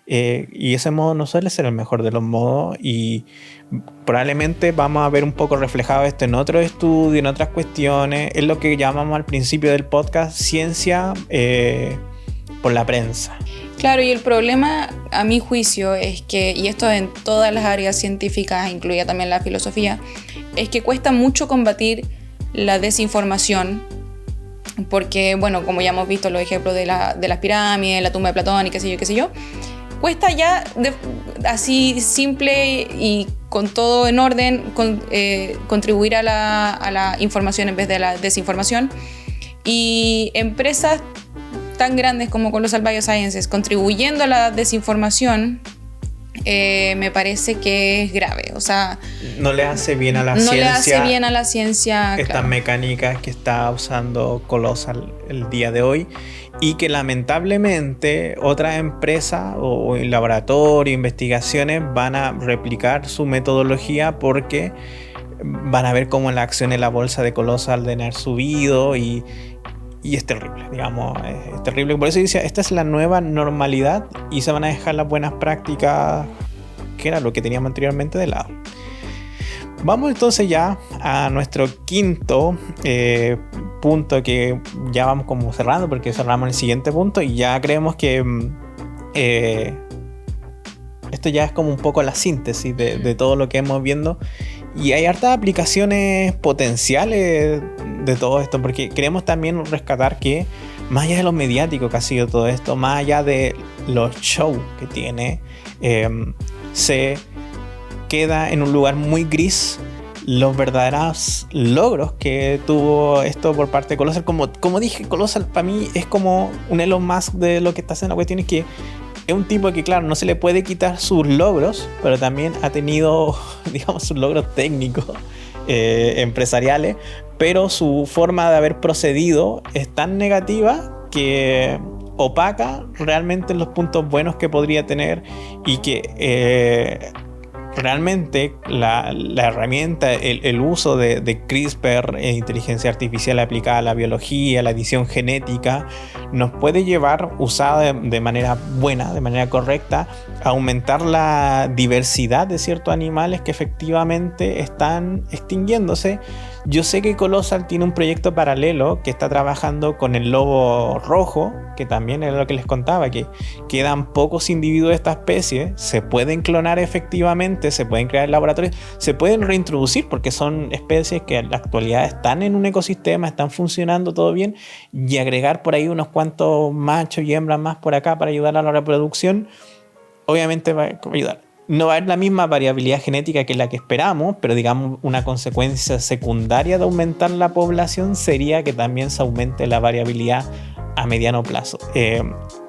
Y ese modo no suele ser el mejor de los modos y probablemente vamos a ver un poco reflejado esto en otros estudios, en otras cuestiones. Es lo que llamamos al principio del podcast ciencia por la prensa.
Claro, y el problema, a mi juicio, es que, y esto en todas las áreas científicas, incluida también la filosofía, es que cuesta mucho combatir la desinformación, porque, bueno, como ya hemos visto los ejemplos de las pirámides, la tumba de Platón y qué sé yo, cuesta ya, así simple y con todo en orden, contribuir a la información en vez de la desinformación. Y empresas tan grandes como Colossal Biosciences contribuyendo a la desinformación, me parece que es grave. O sea,
no le hace bien a la ciencia.
No le hace bien a la ciencia.
Estas
claro.
mecánicas que está usando Colossal el día de hoy y que lamentablemente otras empresas o laboratorios, investigaciones van a replicar su metodología porque van a ver cómo la acción en la bolsa de Colossal debe haber subido y es terrible, digamos, es terrible. Por eso dice, esta es la nueva normalidad y se van a dejar las buenas prácticas, que era lo que teníamos anteriormente, de lado. Vamos entonces ya a nuestro quinto punto, que ya vamos como cerrando, porque cerramos el siguiente punto y ya creemos que esto ya es como un poco la síntesis de todo lo que hemos viendo. Y hay hartas aplicaciones potenciales de todo esto, porque queremos también rescatar que más allá de lo mediático que ha sido todo esto, más allá de los shows que tiene, se queda en un lugar muy gris los verdaderos logros que tuvo esto por parte de Colossal. Como dije, Colossal para mí es como un Elon Musk de lo que está haciendo. La cuestión es que es un tipo que, claro, no se le puede quitar sus logros, pero también ha tenido, digamos, sus logros técnicos, empresariales, pero su forma de haber procedido es tan negativa que opaca realmente los puntos buenos que podría tener y que realmente la herramienta, el uso de CRISPR, inteligencia artificial aplicada a la biología, la edición genética, nos puede llevar, usada de manera buena, de manera correcta, a aumentar la diversidad de ciertos animales que efectivamente están extinguiéndose. Yo sé que Colossal tiene un proyecto paralelo que está trabajando con el lobo rojo, que también es lo que les contaba, que quedan pocos individuos de esta especie, se pueden clonar efectivamente, se pueden crear laboratorios, se pueden reintroducir porque son especies que en la actualidad están en un ecosistema, están funcionando todo bien, y agregar por ahí unos cuantos machos y hembras más por acá para ayudar a la reproducción, obviamente va a ayudar. No va a haber la misma variabilidad genética que la que esperamos, pero digamos una consecuencia secundaria de aumentar la población sería que también se aumente la variabilidad a mediano plazo.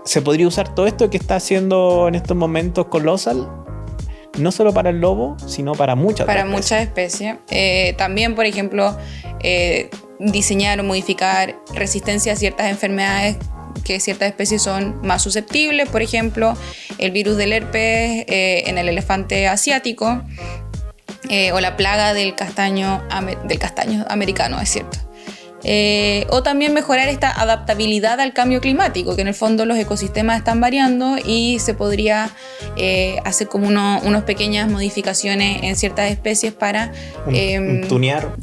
Se podría usar todo esto que está haciendo en estos momentos Colossal, no solo para el lobo, sino para muchas
especies. También, por ejemplo, diseñar o modificar resistencia a ciertas enfermedades que ciertas especies son más susceptibles, por ejemplo, el virus del herpes en el elefante asiático, o la plaga del castaño americano, es cierto. o también mejorar esta adaptabilidad al cambio climático, que en el fondo los ecosistemas están variando y se podría hacer como unas pequeñas modificaciones en ciertas especies para
tunear,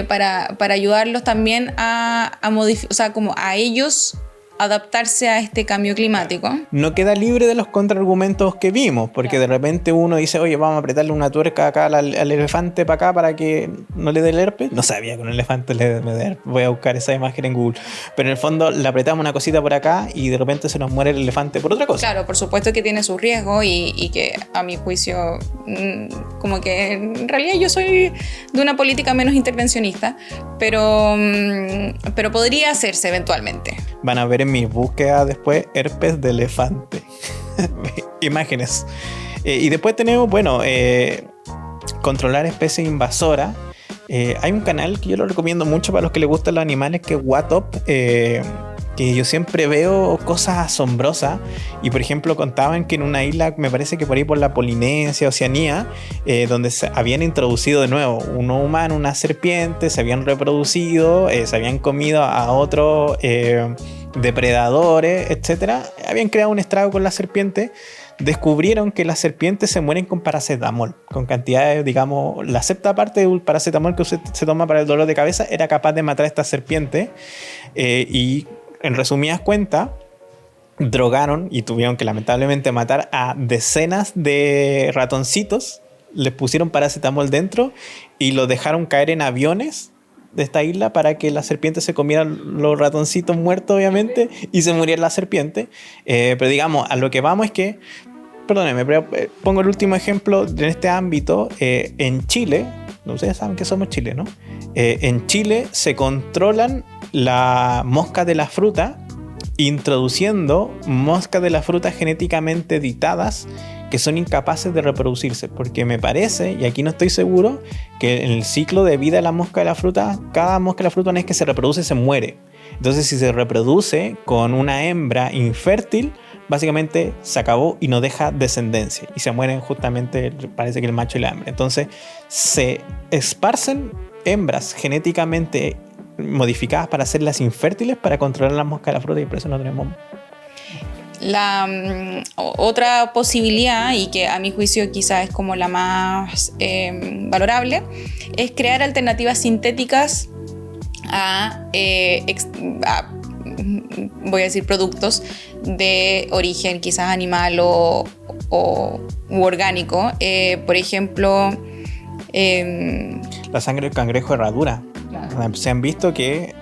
para ayudarlos también a modificar, o sea, como a ellos adaptarse a este cambio climático.
No queda libre de los contraargumentos que vimos, porque de repente uno dice, oye, vamos a apretarle una tuerca acá al elefante para acá para que no le dé el herpes. No sabía que un elefante le dé herpes. Voy a buscar esa imagen en Google. Pero en el fondo le apretamos una cosita por acá y de repente se nos muere el elefante por otra cosa.
Claro, por supuesto que tiene su riesgo y que a mi juicio, como que en realidad yo soy de una política menos intervencionista, pero podría hacerse eventualmente.
Van a ver en mis búsquedas después herpes de elefante. Imágenes. Y después tenemos, bueno, controlar especies invasoras. Hay un canal que yo lo recomiendo mucho para los que les gustan los animales, que es Watop, que yo siempre veo cosas asombrosas. Y por ejemplo contaban que en una isla, me parece que por ahí por la Polinesia, Oceanía, donde se habían introducido de nuevo unos humanos, unas serpientes, se habían reproducido, se habían comido a otros depredadores, etcétera. Habían creado un estrago con la serpiente. Descubrieron que las serpientes se mueren con paracetamol, con cantidades, digamos, la sexta parte del paracetamol que se toma para el dolor de cabeza era capaz de matar a esta serpiente. Y en resumidas cuentas, drogaron y tuvieron que lamentablemente matar a decenas de ratoncitos. Les pusieron paracetamol dentro y los dejaron caer en aviones de esta isla para que las serpientes se comieran los ratoncitos muertos, obviamente, y se muriera la serpiente. Pero digamos, a lo que vamos es que, perdónenme, pero pongo el último ejemplo en este ámbito. En Chile, ustedes saben que somos Chile, ¿no? En Chile se controlan la mosca de la fruta introduciendo moscas de la fruta genéticamente editadas que son incapaces de reproducirse, porque me parece, y aquí no estoy seguro, que en el ciclo de vida de la mosca de la fruta, cada mosca de la fruta una vez que se reproduce se muere. Entonces si se reproduce con una hembra infértil, básicamente se acabó y no deja descendencia y se mueren justamente, parece que el macho y la hembra. Entonces se esparcen hembras genéticamente modificadas para hacerlas infértiles para controlar la mosca de la fruta, y por eso no tenemos.
La otra posibilidad, y que a mi juicio quizás es como la más valorable, es crear alternativas sintéticas voy a decir, productos de origen quizás animal u orgánico. Por ejemplo,
la sangre del cangrejo herradura. Claro. Se han visto que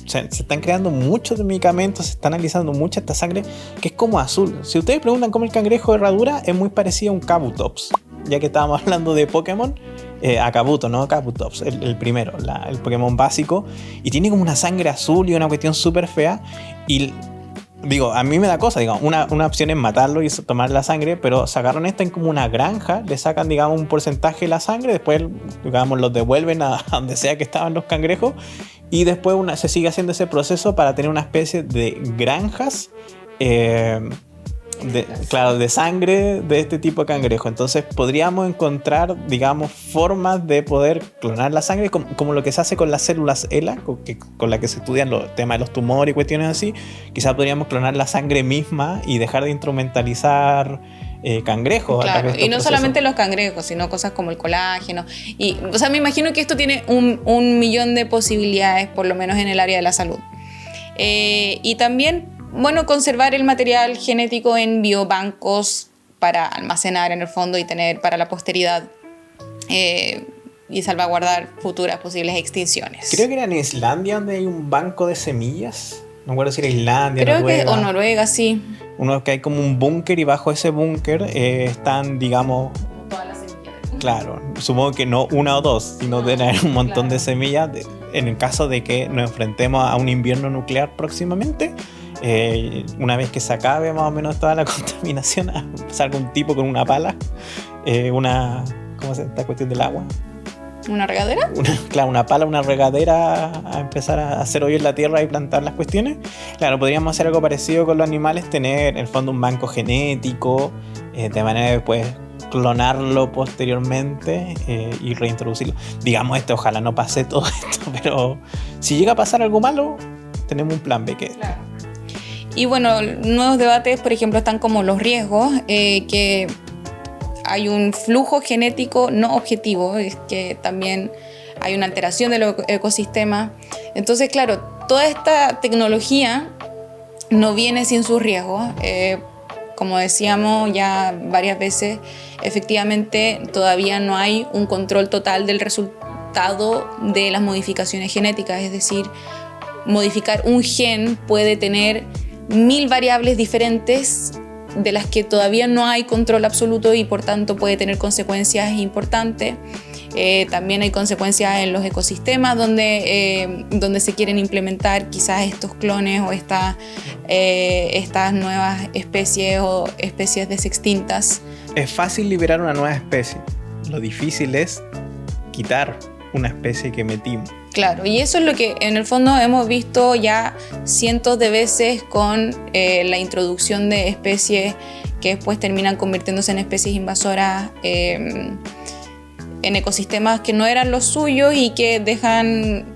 se están creando muchos medicamentos, se está analizando mucha esta sangre que es como azul. Si ustedes preguntan cómo el cangrejo de herradura, es muy parecido a un Kabutops, ya que estábamos hablando de Pokémon. A Kabuto, ¿no? Kabutops, el primero, el Pokémon básico, y tiene como una sangre azul y una cuestión súper fea. Y digo, a mí me da cosa, digamos, una opción es matarlo y tomar la sangre, pero sacaron esta en como una granja, le sacan, digamos, un porcentaje de la sangre, después, digamos, los devuelven a donde sea que estaban los cangrejos, y después se sigue haciendo ese proceso para tener una especie de granjas de sangre de este tipo de cangrejo. Entonces podríamos encontrar, digamos, formas de poder clonar la sangre, como lo que se hace con las células ELA, con la que se estudian los temas de los tumores y cuestiones así. Quizás podríamos clonar la sangre misma y dejar de instrumentalizar cangrejos.
Claro, y no solamente los cangrejos, sino cosas como el colágeno. Y, o sea, me imagino que esto tiene un millón de posibilidades, por lo menos en el área de la salud. Y también, bueno, conservar el material genético en biobancos para almacenar en el fondo y tener para la posteridad y salvaguardar futuras posibles extinciones.
Creo que era en Islandia donde hay un banco de semillas. No recuerdo si era Islandia,
creo
Noruega.
O Noruega, sí.
Uno que hay como un búnker y bajo ese búnker están, digamos...
Todas las semillas.
Claro, supongo que no una o dos, sino tener un montón de semillas en el caso de que nos enfrentemos a un invierno nuclear próximamente. Una vez que se acabe más o menos toda la contaminación, salga un tipo con una pala, ¿cómo se llama esta cuestión del agua?
¿Una regadera?
Una pala, una regadera, a empezar a hacer hoyo en la tierra y plantar las cuestiones. Claro, podríamos hacer algo parecido con los animales, tener en el fondo un banco genético, de manera que después clonarlo posteriormente y reintroducirlo. Digamos, ojalá no pase todo esto, pero si llega a pasar algo malo, tenemos un plan B que
claro. Y bueno, nuevos debates, por ejemplo, están como los riesgos, que hay un flujo genético no objetivo, es que también hay una alteración del ecosistema. Entonces, claro, toda esta tecnología no viene sin sus riesgos. Como decíamos ya varias veces, efectivamente todavía no hay un control total del resultado de las modificaciones genéticas, es decir, modificar un gen puede tener 1000 variables diferentes de las que todavía no hay control absoluto y por tanto puede tener consecuencias importantes. También hay consecuencias en los ecosistemas donde se quieren implementar quizás estos clones o estas nuevas especies o especies desextintas.
Es fácil liberar una nueva especie, lo difícil es quitar una especie que metimos.
Claro, y eso es lo que en el fondo hemos visto ya cientos de veces con la introducción de especies que después terminan convirtiéndose en especies invasoras en ecosistemas que no eran los suyos y que dejan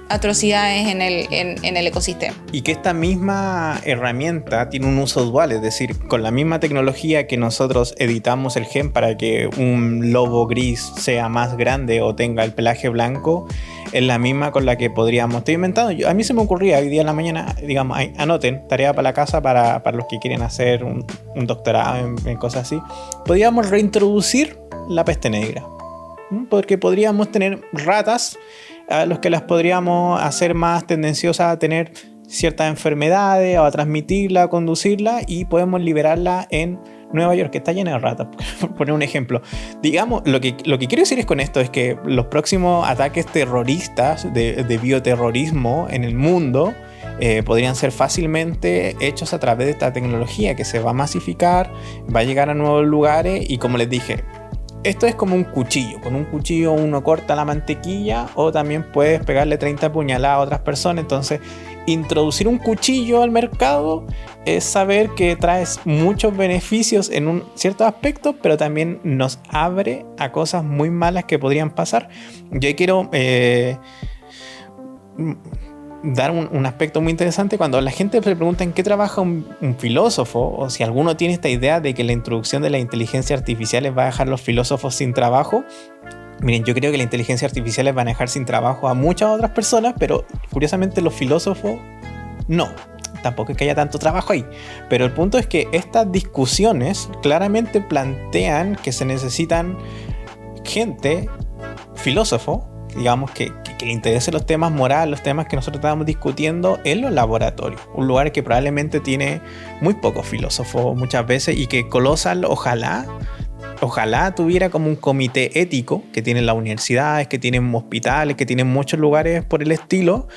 atrocidades en el ecosistema.
Y que esta misma herramienta tiene un uso dual, es decir, con la misma tecnología que nosotros editamos el gen para que un lobo gris sea más grande o tenga el pelaje blanco, es la misma con la que podríamos... Estoy inventando, a mí se me ocurría hoy día en la mañana, digamos, anoten, tarea para la casa para los que quieren hacer un doctorado en cosas así, podríamos reintroducir la peste negra, porque podríamos tener ratas a los que las podríamos hacer más tendenciosas a tener ciertas enfermedades o a transmitirla, a conducirla, y podemos liberarla en Nueva York, que está llena de ratas, por poner un ejemplo. Digamos, lo que quiero decir con esto es que los próximos ataques terroristas de bioterrorismo en el mundo podrían ser fácilmente hechos a través de esta tecnología que se va a masificar, va a llegar a nuevos lugares y, como les dije, esto es como un cuchillo. Con un cuchillo uno corta la mantequilla o también puedes pegarle 30 puñaladas a otras personas. Entonces, introducir un cuchillo al mercado es saber que trae muchos beneficios en un cierto aspecto, pero también nos abre a cosas muy malas que podrían pasar. Yo quiero dar un aspecto muy interesante. Cuando la gente se pregunta en qué trabaja un filósofo, o si alguno tiene esta idea de que la introducción de la inteligencia artificial va a dejar a los filósofos sin trabajo, miren, yo creo que la inteligencia artificial va a dejar sin trabajo a muchas otras personas, pero curiosamente los filósofos no. Tampoco es que haya tanto trabajo ahí, pero el punto es que estas discusiones claramente plantean que se necesitan gente, filósofo, digamos, que le interese los temas morales, los temas que nosotros estamos discutiendo en los laboratorios. Un lugar que probablemente tiene muy pocos filósofos muchas veces, y que Colossal ojalá tuviera como un comité ético que tienen las universidades, que tienen hospitales, que tienen muchos lugares por el estilo,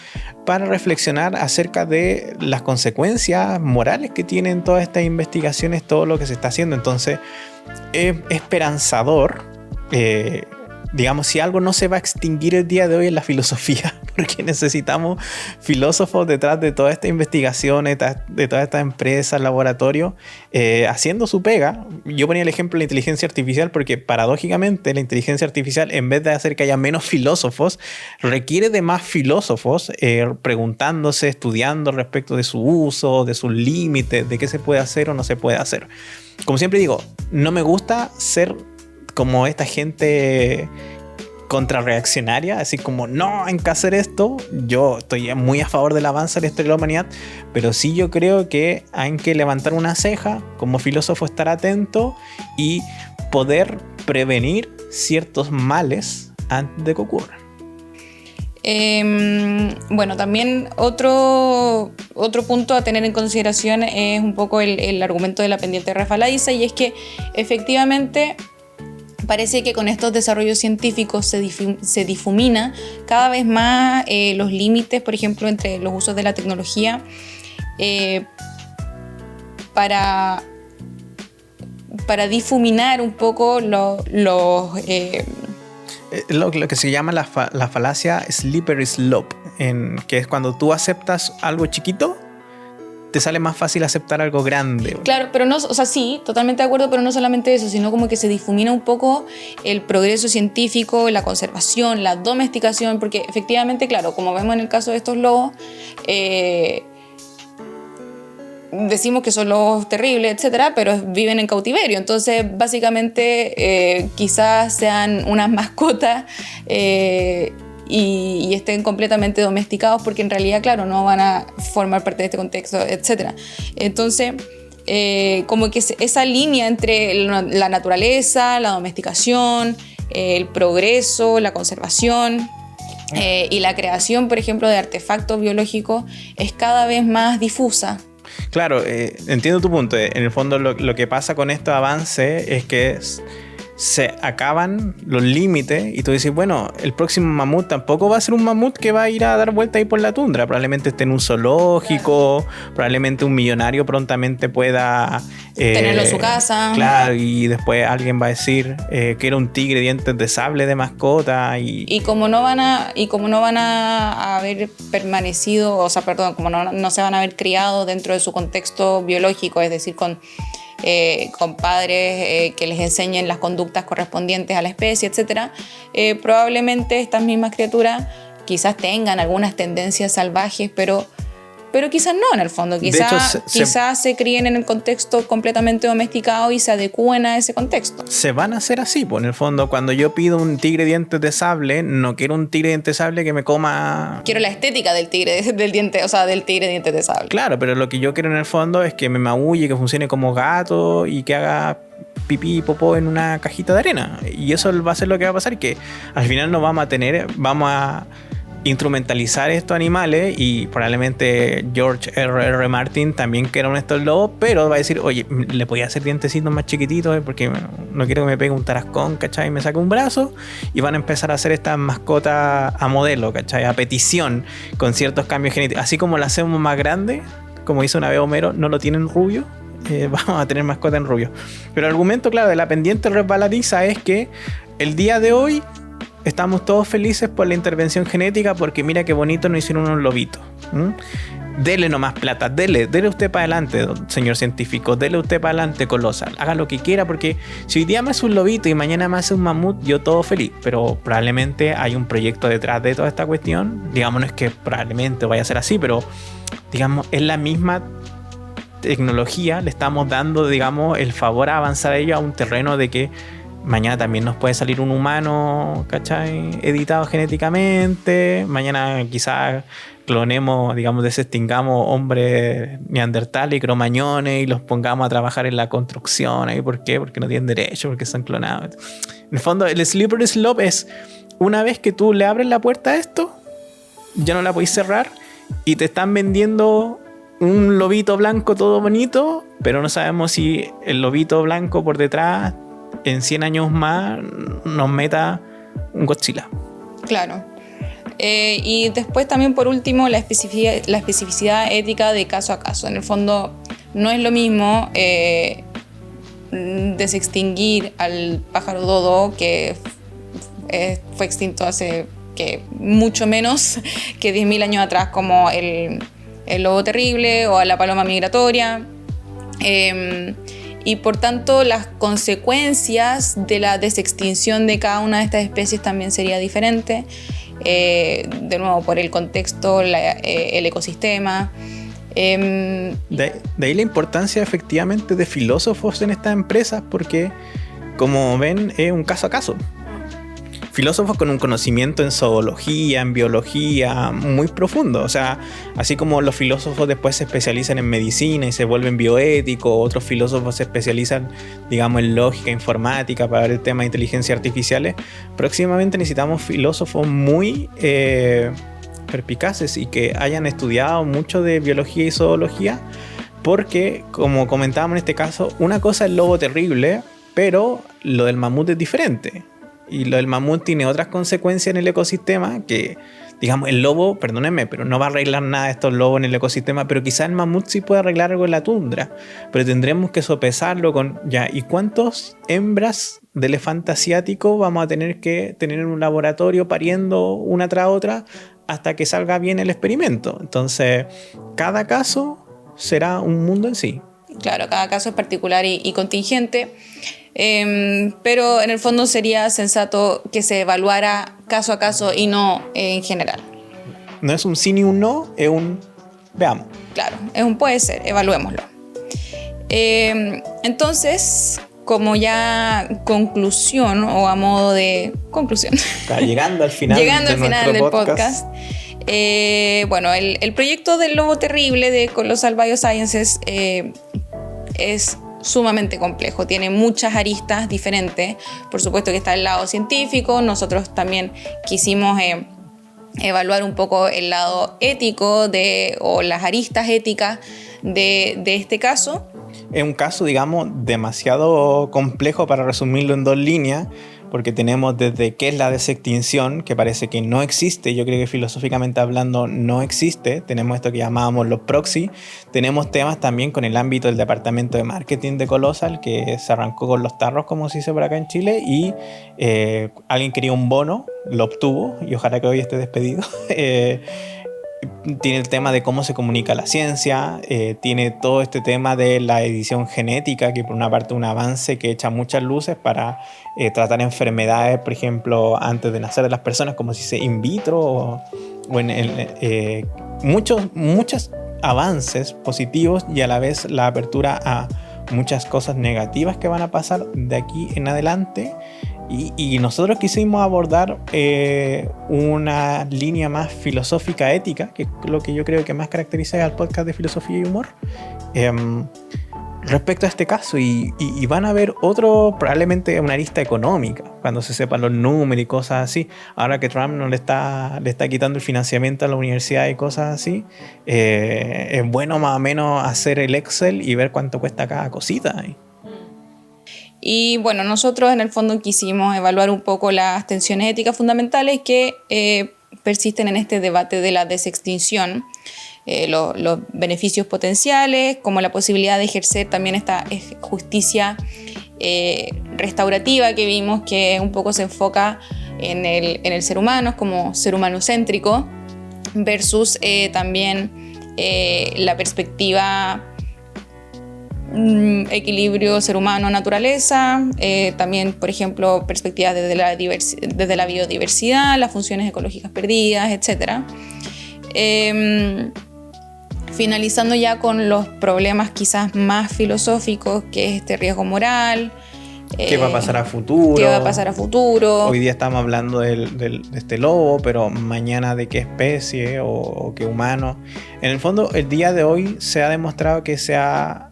para reflexionar acerca de las consecuencias morales que tienen todas estas investigaciones, todo lo que se está haciendo. Entonces es esperanzador. Digamos, si algo no se va a extinguir el día de hoy es la filosofía, porque necesitamos filósofos detrás de toda esta investigación, de todas estas empresas, laboratorios, haciendo su pega. Yo ponía el ejemplo de la inteligencia artificial porque, paradójicamente, la inteligencia artificial, en vez de hacer que haya menos filósofos, requiere de más filósofos preguntándose, estudiando respecto de su uso, de sus límites, de qué se puede hacer o no se puede hacer. Como siempre digo, no me gusta ser como esta gente contrarreaccionaria, así como no, hay que hacer esto. Yo estoy muy a favor del avance de la historia de la humanidad, pero sí yo creo que hay que levantar una ceja, como filósofo estar atento y poder prevenir ciertos males antes de que ocurran.
Bueno, también otro punto a tener en consideración es un poco el argumento de la pendiente resbaladiza, y es que efectivamente parece que con estos desarrollos científicos se difumina cada vez más los límites, por ejemplo, entre los usos de la tecnología para difuminar un poco lo
que se llama la falacia slippery slope, que es cuando tú aceptas algo chiquito, te sale más fácil aceptar algo grande.
Claro, pero no, o sea, sí, totalmente de acuerdo, pero no solamente eso, sino como que se difumina un poco el progreso científico, la conservación, la domesticación, porque efectivamente, claro, como vemos en el caso de estos lobos, decimos que son lobos terribles, etcétera, pero viven en cautiverio. Entonces, básicamente, quizás sean unas mascotas y estén completamente domesticados, porque en realidad, claro, no van a formar parte de este contexto, etcétera. Entonces, como que esa línea entre la naturaleza, la domesticación, el progreso, la conservación y la creación, por ejemplo, de artefactos biológicos es cada vez más difusa.
Claro, entiendo tu punto. En el fondo lo que pasa con estos avances es que se acaban los límites y tú dices, bueno, el próximo mamut tampoco va a ser un mamut que va a ir a dar vuelta ahí por la tundra. Probablemente esté en un zoológico, probablemente un millonario prontamente pueda
tenerlo en su casa.
Claro, y después alguien va a decir que era un tigre dientes de sable de mascota. Y
como no van a haber permanecido, o sea, perdón, como no se van a haber criado dentro de su contexto biológico, es decir, con padres que les enseñen las conductas correspondientes a la especie, etc., probablemente estas mismas criaturas quizás tengan algunas tendencias salvajes, pero quizás no en el fondo. Quizás se críen en el contexto completamente domesticado y se adecúen a ese contexto.
Se van a hacer así, pues en el fondo cuando yo pido un tigre dientes de sable, no quiero un tigre dientes de sable que me coma...
Quiero la estética del tigre dientes de sable.
Claro, pero lo que yo quiero en el fondo es que me maulle, que funcione como gato y que haga pipí y popó en una cajita de arena. Y eso va a ser lo que va a pasar, que al final nos vamos a instrumentalizar estos animales, y probablemente George R.R. Martin también quiera uno de estos lobos, pero va a decir, oye, le podía hacer dientecitos más chiquititos porque no quiero que me pegue un tarascón, ¿cachai? Y me saque un brazo, y van a empezar a hacer estas mascotas a modelo, ¿cachai? A petición, con ciertos cambios genéticos. Así como la hacemos más grande, como hizo una vez Homero, no lo tienen rubio, vamos a tener mascota en rubio. Pero el argumento, claro, de la pendiente resbaladiza es que el día de hoy estamos todos felices por la intervención genética, porque mira qué bonito nos hicieron unos lobitos. Dele nomás plata, dele usted para adelante, señor científico, dele usted para adelante, Colosal, haga lo que quiera, porque si hoy día me hace un lobito y mañana me hace un mamut, yo todo feliz. Pero probablemente hay un proyecto detrás de toda esta cuestión. Digamos, no es que probablemente vaya a ser así, pero digamos, es la misma tecnología, le estamos dando, digamos, el favor a avanzar a ello a un terreno de que mañana también nos puede salir un humano, ¿cachai? Editado genéticamente. Mañana quizás clonemos, digamos, desextingamos hombres neandertales y cromañones y los pongamos a trabajar en la construcción. ¿Y por qué? Porque no tienen derecho, porque son clonados. En el fondo, el slippery slope es, una vez que tú le abres la puerta a esto, ya no la podéis cerrar, y te están vendiendo un lobito blanco todo bonito, pero no sabemos si el lobito blanco por detrás en 100 años más nos meta un Godzilla.
Claro. Y después también, por último, la especificidad ética de caso a caso. En el fondo, no es lo mismo desextinguir al pájaro dodo, que fue extinto hace mucho menos que 10.000 años atrás, como el lobo terrible o a la paloma migratoria. Y por tanto, las consecuencias de la desextinción de cada una de estas especies también sería diferente. De nuevo, por el contexto, el ecosistema.
De ahí la importancia efectivamente de filósofos en estas empresas, porque como ven es un caso a caso. Filósofos con un conocimiento en zoología, en biología muy profundo. O sea, así como los filósofos después se especializan en medicina y se vuelven bioéticos, otros filósofos se especializan, digamos, en lógica, informática, para ver el tema de inteligencia artificiales. Próximamente necesitamos filósofos muy perspicaces y que hayan estudiado mucho de biología y zoología, porque, como comentábamos en este caso, una cosa es el lobo terrible, pero lo del mamut es diferente. Y lo del mamut tiene otras consecuencias en el ecosistema que, digamos, el lobo, perdónenme, pero no va a arreglar nada de estos lobos en el ecosistema, pero quizás el mamut sí puede arreglar algo en la tundra. Pero tendremos que sopesarlo con, ya, ¿y cuántas hembras de elefante asiático vamos a tener que tener en un laboratorio pariendo una tras otra hasta que salga bien el experimento? Entonces, cada caso será un mundo en sí.
Claro, cada caso es particular y contingente, pero en el fondo sería sensato que se evaluara caso a caso y no en general.
No es un sí ni un no, es un veamos.
Claro, es un puede ser, evaluémoslo. Entonces, como ya conclusión o a modo de conclusión.
Está llegando al final,
del podcast. Bueno, el proyecto del lobo terrible de Colossal Biosciences es sumamente complejo, tiene muchas aristas diferentes. Por supuesto que está el lado científico, nosotros también quisimos evaluar un poco el lado ético o las aristas éticas de este caso.
Es un caso, digamos, demasiado complejo para resumirlo en 2 líneas, porque tenemos desde qué es la desextinción, que parece que no existe, yo creo que filosóficamente hablando no existe, tenemos esto que llamábamos los proxy, tenemos temas también con el ámbito del departamento de marketing de Colossal, que se arrancó con los tarros, como se dice por acá en Chile, y alguien quería un bono, lo obtuvo, y ojalá que hoy esté despedido. Tiene el tema de cómo se comunica la ciencia, tiene todo este tema de la edición genética, que por una parte es un avance que echa muchas luces para tratar enfermedades, por ejemplo, antes de nacer de las personas, como si se in vitro, o en muchos avances positivos y a la vez la apertura a muchas cosas negativas que van a pasar de aquí en adelante. Y nosotros quisimos abordar una línea más filosófica ética, que es lo que yo creo que más caracteriza al podcast de filosofía y humor, respecto a este caso. Y van a ver probablemente una arista económica, cuando se sepan los números y cosas así. Ahora que Trump no le está quitando el financiamiento a la universidad y cosas así, es bueno más o menos hacer el Excel y ver cuánto cuesta cada cosita.
Y bueno, nosotros en el fondo quisimos evaluar un poco las tensiones éticas fundamentales que persisten en este debate de la desextinción, los beneficios potenciales, como la posibilidad de ejercer también esta justicia restaurativa que vimos que un poco se enfoca en el ser humano, como ser humano céntrico, versus también la perspectiva equilibrio ser humano-naturaleza, también, por ejemplo, perspectivas desde la biodiversidad, las funciones ecológicas perdidas, etc. Finalizando ya con los problemas quizás más filosóficos, que es este riesgo moral.
¿Qué va a pasar a futuro?
¿Qué va a pasar a futuro?
Hoy día estamos hablando de este lobo, pero mañana de qué especie o qué humano. En el fondo, el día de hoy se ha demostrado que se ha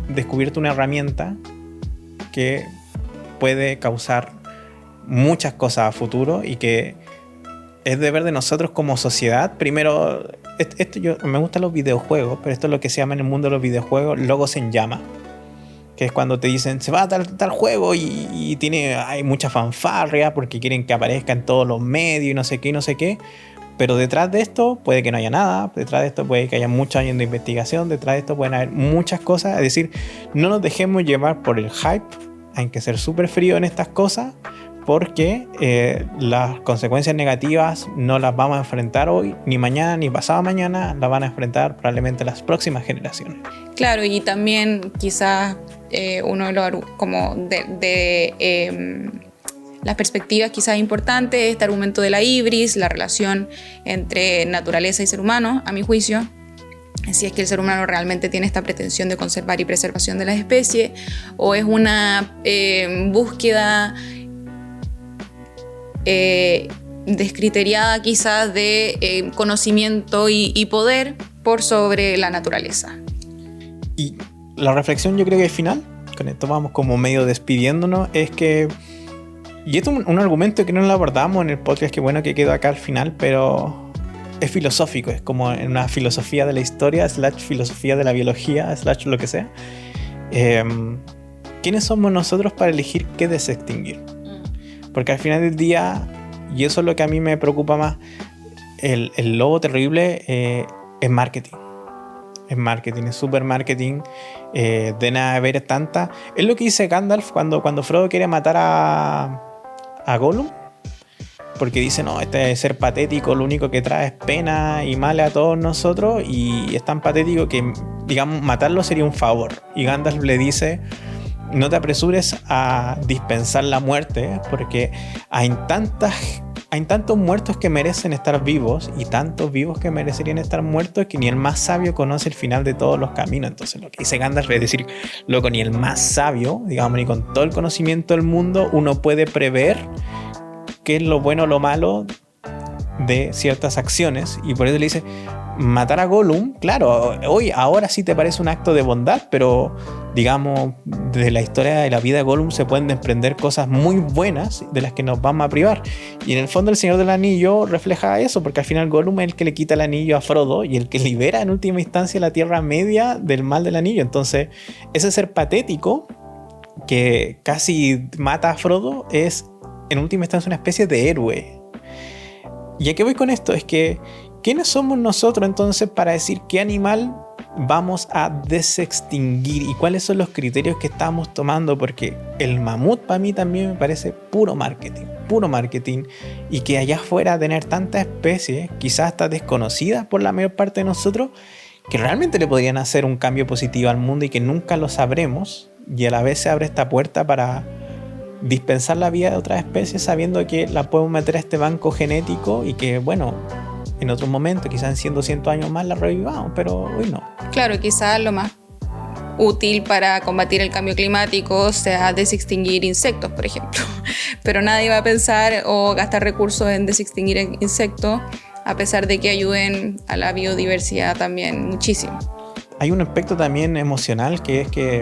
descubierto una herramienta que puede causar muchas cosas a futuro y que es deber de nosotros como sociedad. Primero, me gustan los videojuegos, pero esto es lo que se llama en el mundo de los videojuegos logos en llama, que es cuando te dicen se va a tal juego y hay mucha fanfarria porque quieren que aparezca en todos los medios y no sé qué. Pero detrás de esto puede que no haya nada, detrás de esto puede que haya muchos años de investigación, detrás de esto pueden haber muchas cosas. Es decir, no nos dejemos llevar por el hype, hay que ser súper frío en estas cosas, porque las consecuencias negativas no las vamos a enfrentar hoy, ni mañana, ni pasado mañana, las van a enfrentar probablemente las próximas generaciones.
Claro, y también quizás uno de los como las perspectivas quizás importantes, este argumento de la hibris, la relación entre naturaleza y ser humano, a mi juicio, si es que el ser humano realmente tiene esta pretensión de conservar y preservación de las especies, o es una búsqueda descriteriada quizás de conocimiento y poder por sobre la naturaleza.
Y la reflexión yo creo que es final, con esto vamos como medio despidiéndonos, es que, y esto es un argumento que no lo abordamos en el podcast, que bueno que quedó acá al final, pero es filosófico, es como en una filosofía de la historia, / filosofía de la biología, / lo que sea. ¿Quiénes somos nosotros para elegir qué desextinguir? Porque al final del día, y eso es lo que a mí me preocupa más, el lobo terrible es marketing. Es marketing, es super marketing. De nada haber tanta. Es lo que dice Gandalf cuando Frodo quiere matar a Gollum. porque dice, no, este ser patético lo único que trae es pena y mal a todos nosotros, y es tan patético que, digamos, matarlo sería un favor. Y Gandalf le dice, no te apresures a dispensar la muerte, porque hay tantos muertos que merecen estar vivos y tantos vivos que merecerían estar muertos, que ni el más sabio conoce el final de todos los caminos. Entonces lo que dice Gandalf es decir, loco, ni el más sabio, digamos, ni con todo el conocimiento del mundo uno puede prever qué es lo bueno o lo malo de ciertas acciones. Y por eso le dice, matar a Gollum, claro, hoy, ahora sí te parece un acto de bondad, pero digamos, de la historia de la vida de Gollum se pueden desprender cosas muy buenas de las que nos vamos a privar. Y en el fondo el Señor del Anillo refleja eso, porque al final Gollum es el que le quita el anillo a Frodo y el que libera en última instancia la Tierra Media del mal del anillo. Entonces, ese ser patético que casi mata a Frodo es en última instancia una especie de héroe. ¿Y a qué voy con esto? Es que ¿quiénes somos nosotros entonces para decir qué animal vamos a desextinguir y cuáles son los criterios que estamos tomando? Porque el mamut para mí también me parece puro marketing, y que allá afuera tener tantas especies, quizás hasta desconocidas por la mayor parte de nosotros, que realmente le podrían hacer un cambio positivo al mundo y que nunca lo sabremos, y a la vez se abre esta puerta para dispensar la vida de otras especies sabiendo que la podemos meter a este banco genético y que, bueno, en otro momento, quizás en 100, 200 años más la revivamos, pero hoy no.
Claro, quizás lo más útil para combatir el cambio climático sea desextinguir insectos, por ejemplo. Pero nadie va a pensar o gastar recursos en desextinguir insectos, a pesar de que ayuden a la biodiversidad también muchísimo.
Hay un aspecto también emocional, que es que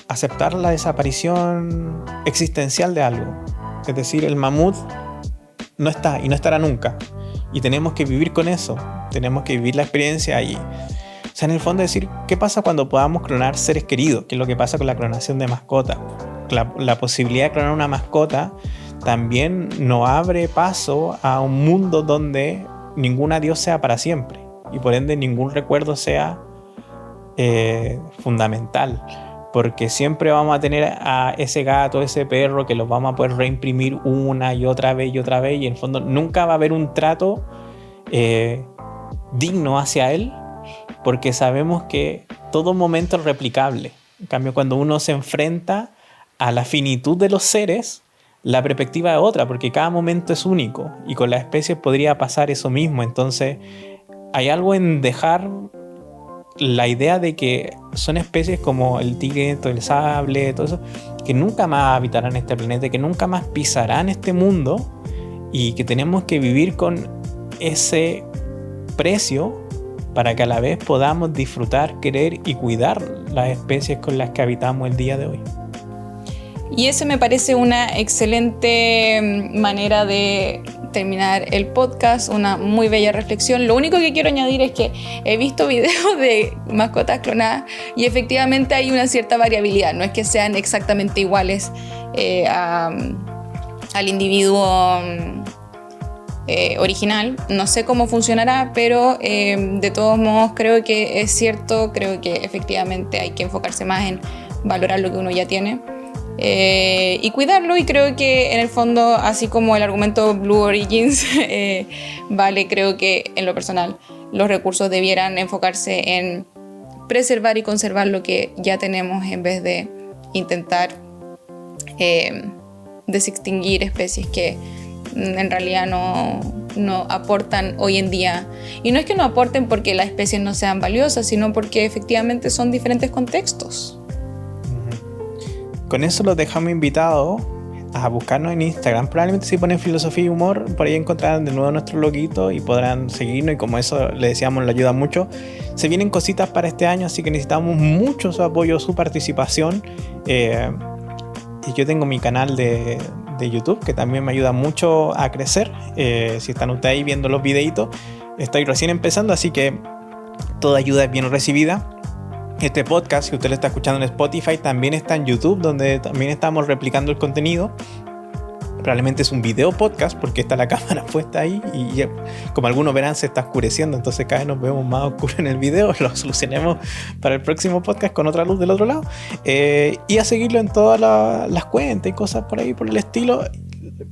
aceptar la desaparición existencial de algo. Es decir, el mamut no está y no estará nunca. Y tenemos que vivir con eso. Tenemos que vivir la experiencia allí. O sea, en el fondo decir, ¿qué pasa cuando podamos clonar seres queridos? ¿Qué es lo que pasa con la clonación de mascotas? La posibilidad de clonar una mascota también nos abre paso a un mundo donde ningún adiós sea para siempre. Y por ende ningún recuerdo sea fundamental. Porque siempre vamos a tener a ese gato, ese perro, que los vamos a poder reimprimir una y otra vez, y en el fondo nunca va a haber un trato digno hacia él, porque sabemos que todo momento es replicable. En cambio, cuando uno se enfrenta a la finitud de los seres, la perspectiva es otra, porque cada momento es único, y con las especies podría pasar eso mismo. Entonces hay algo en dejar la idea de que son especies como el tigre, el sable, todo eso, que nunca más habitarán este planeta, que nunca más pisarán este mundo, y que tenemos que vivir con ese precio para que a la vez podamos disfrutar, querer y cuidar las especies con las que habitamos el día de hoy.
Y ese me parece una excelente manera de terminar el podcast, una muy bella reflexión. Lo único que quiero añadir es que he visto videos de mascotas clonadas y efectivamente hay una cierta variabilidad, no es que sean exactamente iguales al individuo original. No sé cómo funcionará, pero de todos modos creo que es cierto, creo que efectivamente hay que enfocarse más en valorar lo que uno ya tiene. Y cuidarlo, y creo que en el fondo, así como el argumento Blue Origins vale, creo que en lo personal los recursos debieran enfocarse en preservar y conservar lo que ya tenemos, en vez de intentar desextinguir especies que en realidad no aportan hoy en día. Y no es que no aporten porque las especies no sean valiosas, sino porque efectivamente son diferentes contextos.
Con eso los dejamos invitados a buscarnos en Instagram. Probablemente si ponen filosofía y humor, por ahí encontrarán de nuevo nuestro loguito y podrán seguirnos, y como eso le decíamos, le ayuda mucho. Se vienen cositas para este año, así que necesitamos mucho su apoyo, su participación. Y yo tengo mi canal de YouTube, que también me ayuda mucho a crecer. Si están ustedes ahí viendo los videitos, estoy recién empezando, así que toda ayuda es bien recibida. Este podcast, que usted lo está escuchando en Spotify, también está en YouTube, donde también estamos replicando el contenido. Probablemente es un video podcast porque está la cámara puesta ahí y ya, como algunos verán, se está oscureciendo, entonces cada vez nos vemos más oscuros en el video. Lo solucionemos para el próximo podcast con otra luz del otro lado, y a seguirlo en todas las cuentas y cosas por ahí por el estilo.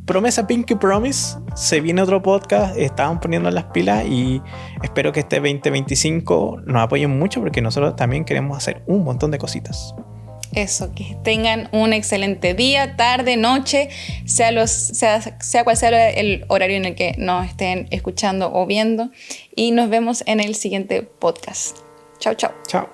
promesa Pinky Promise, se viene otro podcast, estaban poniendo las pilas y espero que este 2025 nos apoyen mucho porque nosotros también queremos hacer un montón de cositas.
Eso, que tengan un excelente día, tarde, noche, sea cual sea el horario en el que nos estén escuchando o viendo. Y nos vemos en el siguiente podcast. Chao, chao.
Chao.